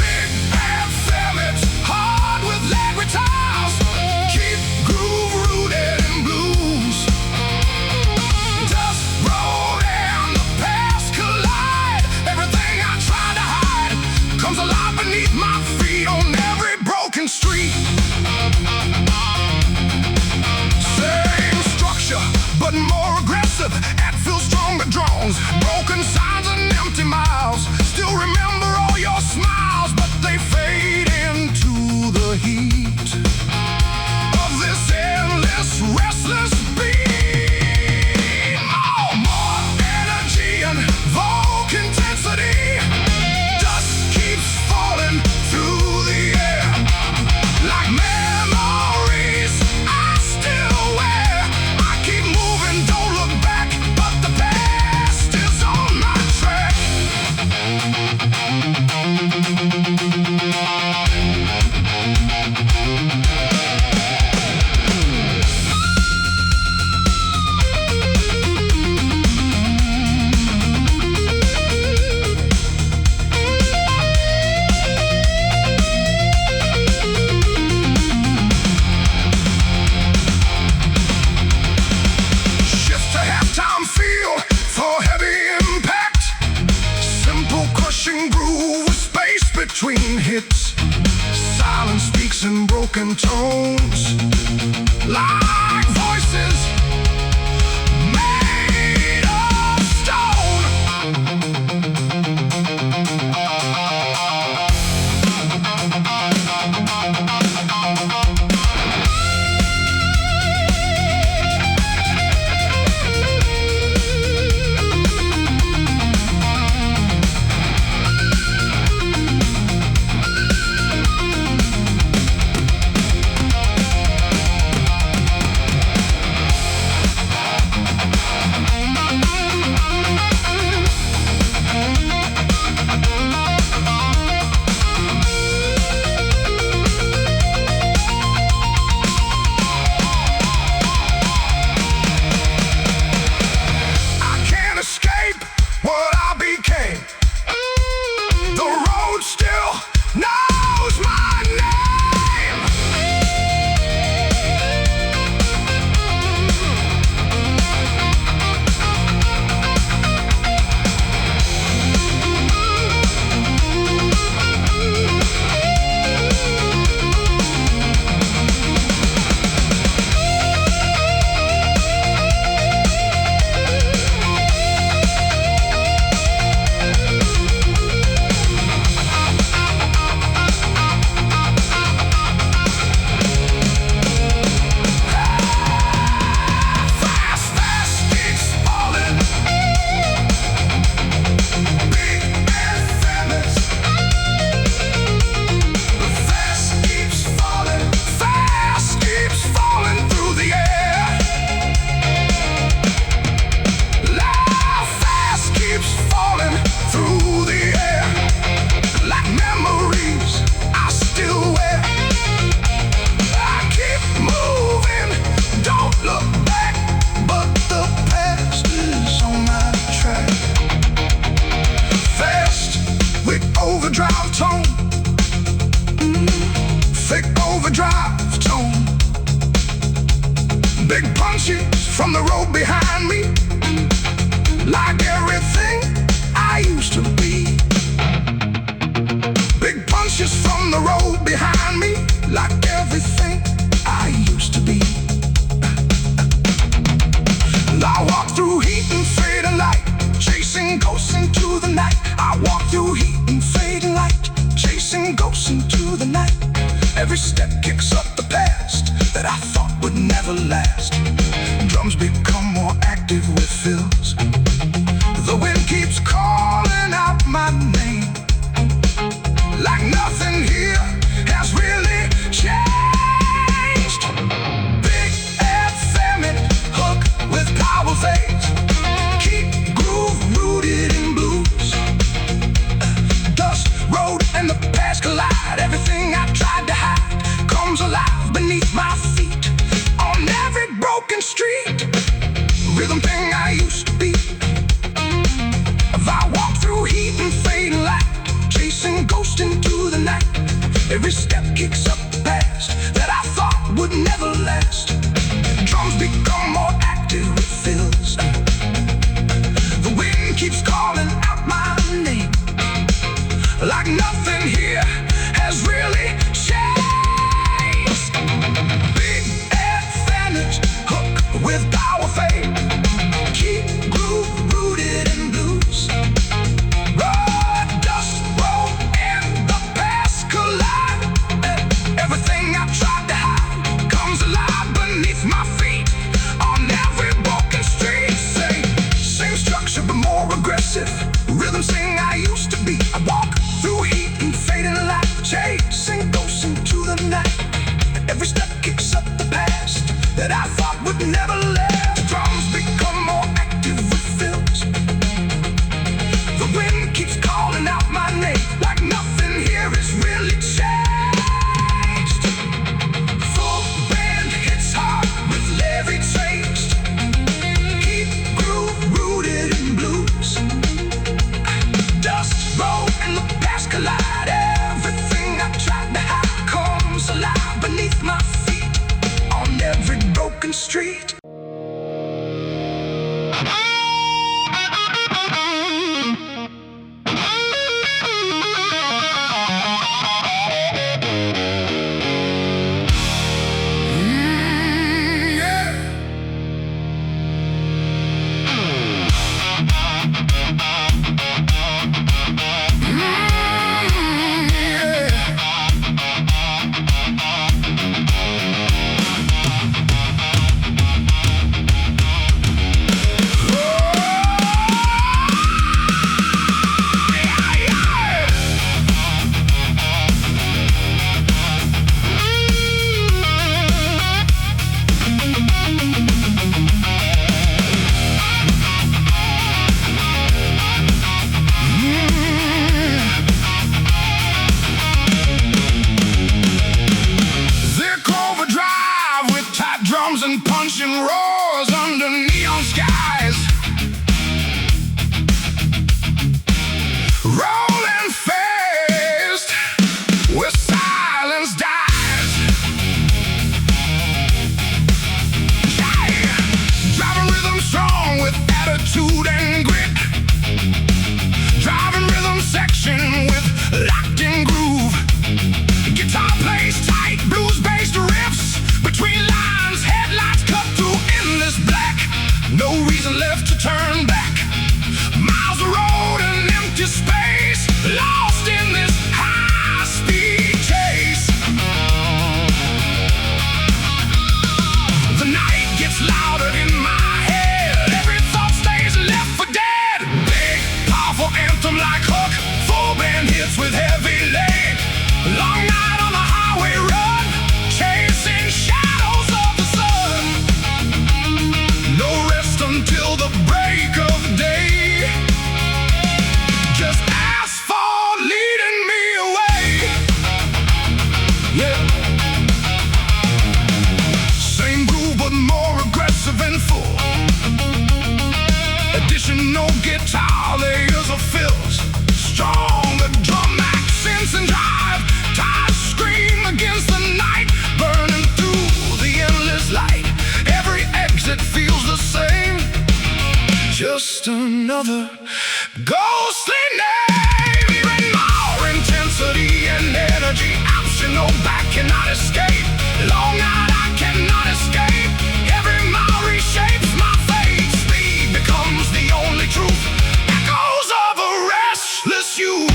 Big bad ferments, hard with lead guitars, keep groove rooted in blues. Dust roll and the past collide. Everything I tried to hide comes alive beneath my feet on every broken street. Same structure, but more aggressive. Feel stronger drones, broken signs and empty miles. Still remember all your smiles, but they fade into the heat of this endless, restless beat. Oh, more energy and Volk intensity. Dust keeps falling through the air like memories I still wear. I keep moving, don't look back. The past is on my track. Shift to halftime feel for heavy impact. Simple crushing groove with space between hits. Silence speaks in broken tones, like voices made of stone. punches from the road behind me, like everything I used to be. Big punches from the road behind me, like everything I used to be. And I walk through heat and fading light, chasing ghosts into the night. I walk through heat and fading light, chasing ghosts into the night. Every step kicks up the past that I thought would never last. Drums become more active with fills. The wind keeps calling out my name, like nothing here has really changed. Big effeminate hook with power fades, keep groove rooted in blues. Dust, road, and the past collide. Everything I tried to hide comes alive beneath my feet. On every broken street, rhythm thing I used to be. If I walk through heat and fading light, chasing ghosts into the night. Every step kicks up the past that I thought would never last. Drums become more active with fills. The wind keeps calling out my name, like nothing here has really changed. Big effeminate hook with power fade, keep groove rooted in blues. Road, dust, road, and the past collide. Everything I tried to hide comes alive beneath my feet. On every broken street, same structure but more aggressive. Rhythm sing I used to be. I walk through heat and fading light, chasing ghosts into the night. Every step kicks up the past that I thought would never last. Drums become more active with fills. The wind keeps calling out my name, like nothing here is really changed. Full band hits hard with every taste, keep groove rooted in blues. Dust, road, and the past collide. Everything I tried to hide comes alive beneath my feet. On every broken street. And punching roars under neon skies, rolling fast where silence dies. Yeah. Driving rhythm strong with attitude and grit, driving rhythm section with locked in groove. Guitar plays tight, blues based riffs between lines, headlights cut through endless black. No reason left to turn back. Miles of road and empty space, lost in this high-speed chase. The night gets louder in my head, every thought stays left for dead. Big, powerful anthem like hook, full band hits with heavy lead. Long night on the highway run, chasing shadows of the sun. No rest until the break of day, just asphalt leading me away. Yeah. Same groove but more aggressive. another ghostly name. Even more intensity and energy, optional back cannot escape. Long night I cannot escape. Every mile reshapes my fate. Speed becomes the only truth. Echoes of a restless youth.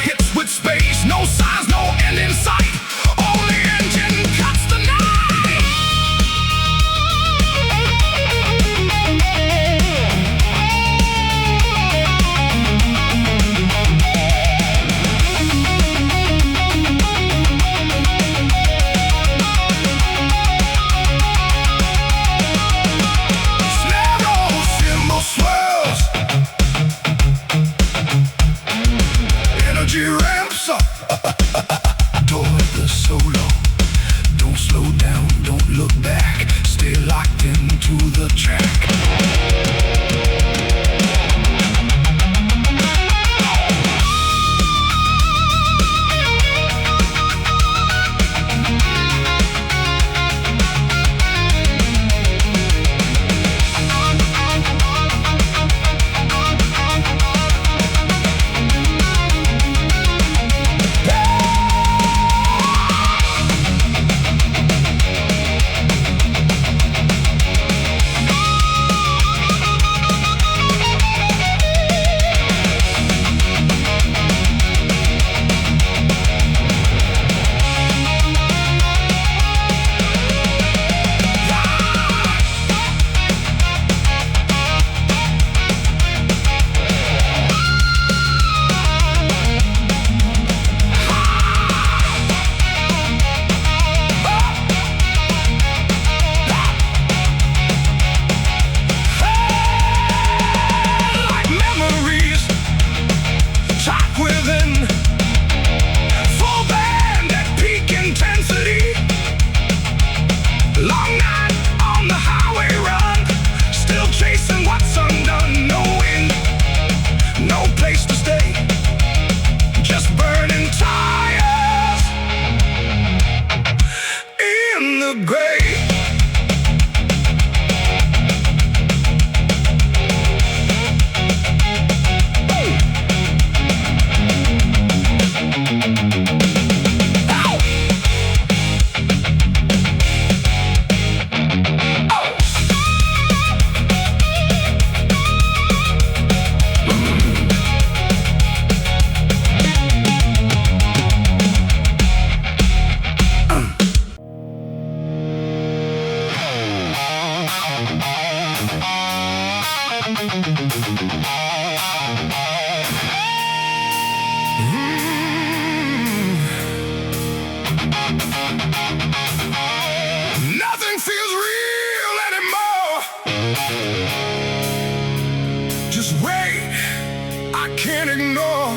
Hits with space, no signs, no end in sight. Only engine cuts the night. Snare roll, cymbal swirls. Energy ramps up toward the solo. Don't slow down, don't look back. Stay locked into the track. Nothing feels real anymore. Just wait, I can't ignore.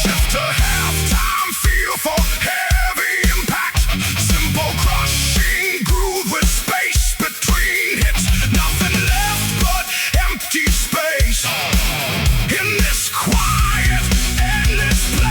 Shift to halftime, feel for heavy impact. Simple crushing groove with space between hits. Nothing left but empty space in this quiet, endless place.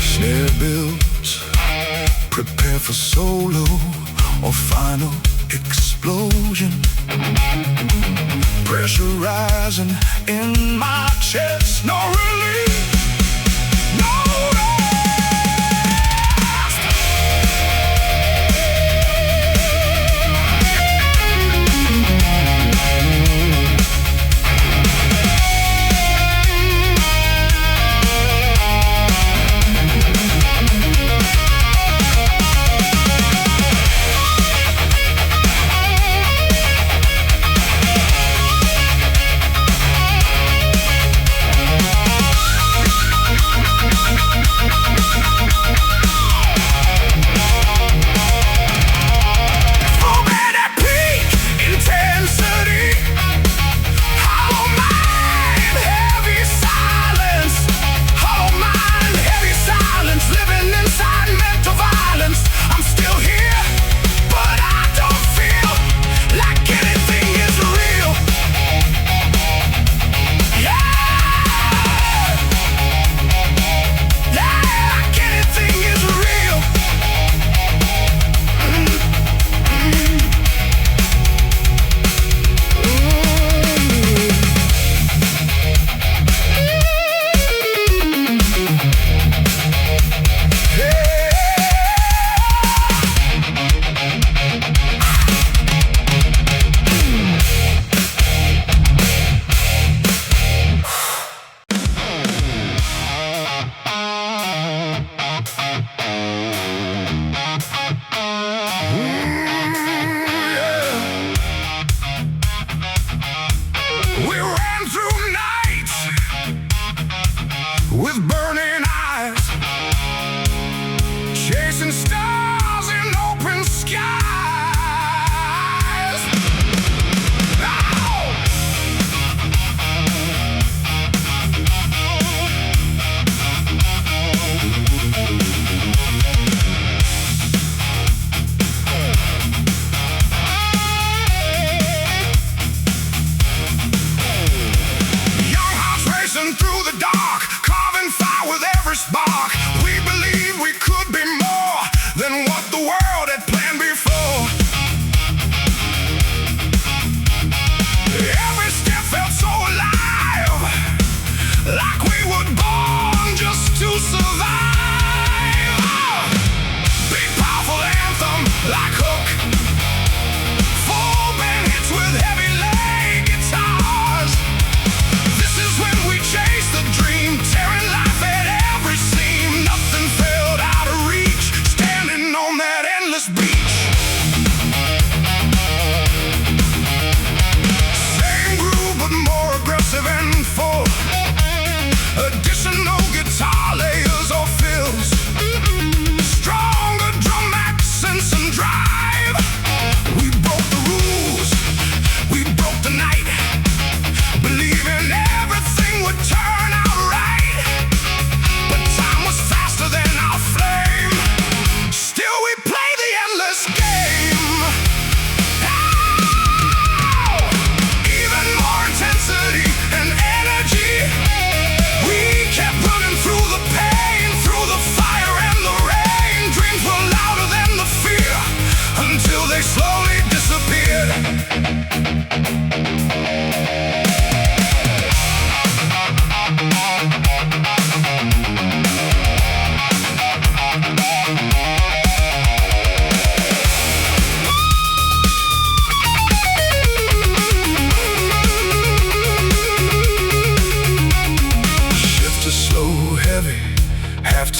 Snare builds, prepare for solo or final explosion. Pressure rising in my chest, no relief, no rest. We ran through nights with burning eyes, chasing stars in open skies. Ow! Young hearts racing through the dark, carving fire.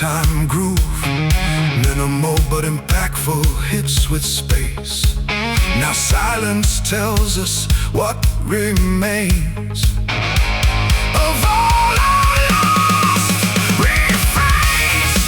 ragtime groove, minimal but impactful hits with space. Now silence tells us what remains of all our lost refrains.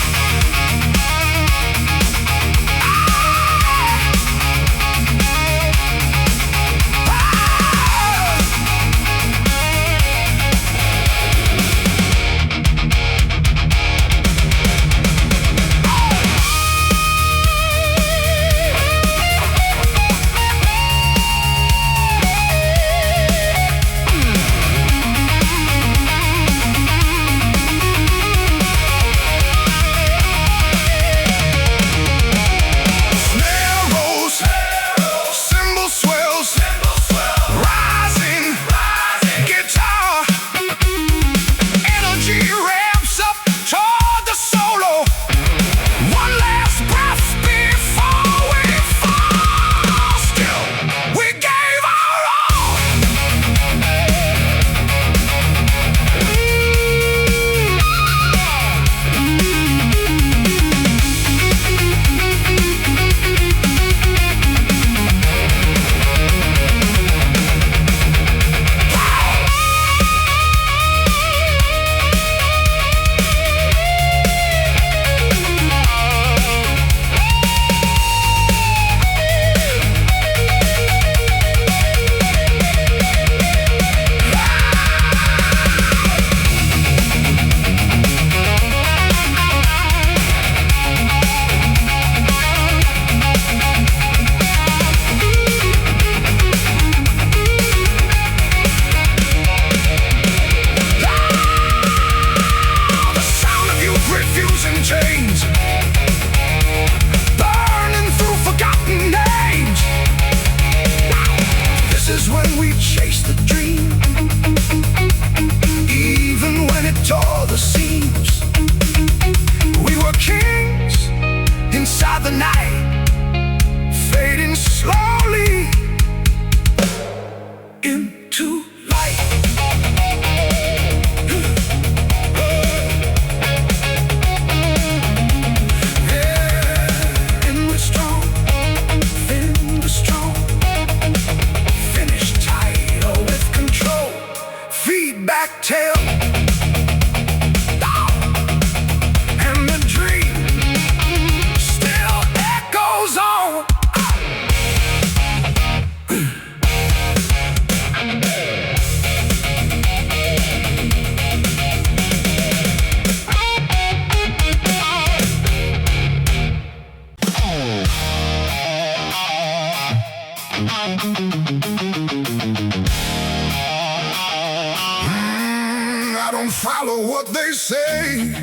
I don't follow what they say.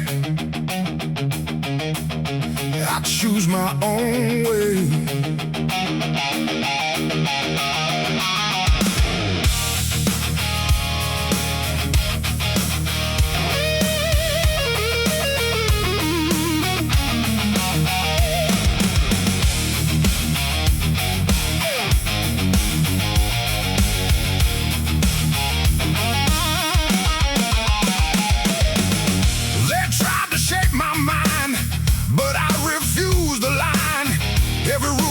I choose my own way. Every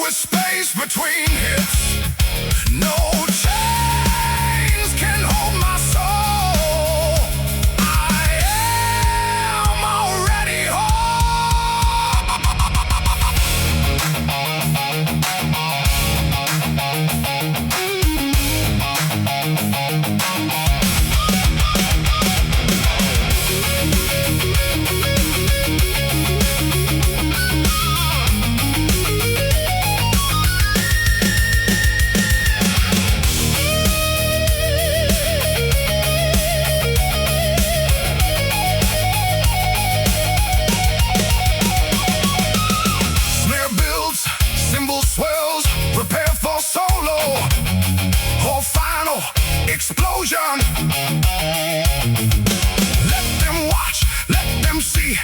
with space between hits. No chains can hold my soul. I am already swells, prepare for solo or final explosion. Let them watch, let them see.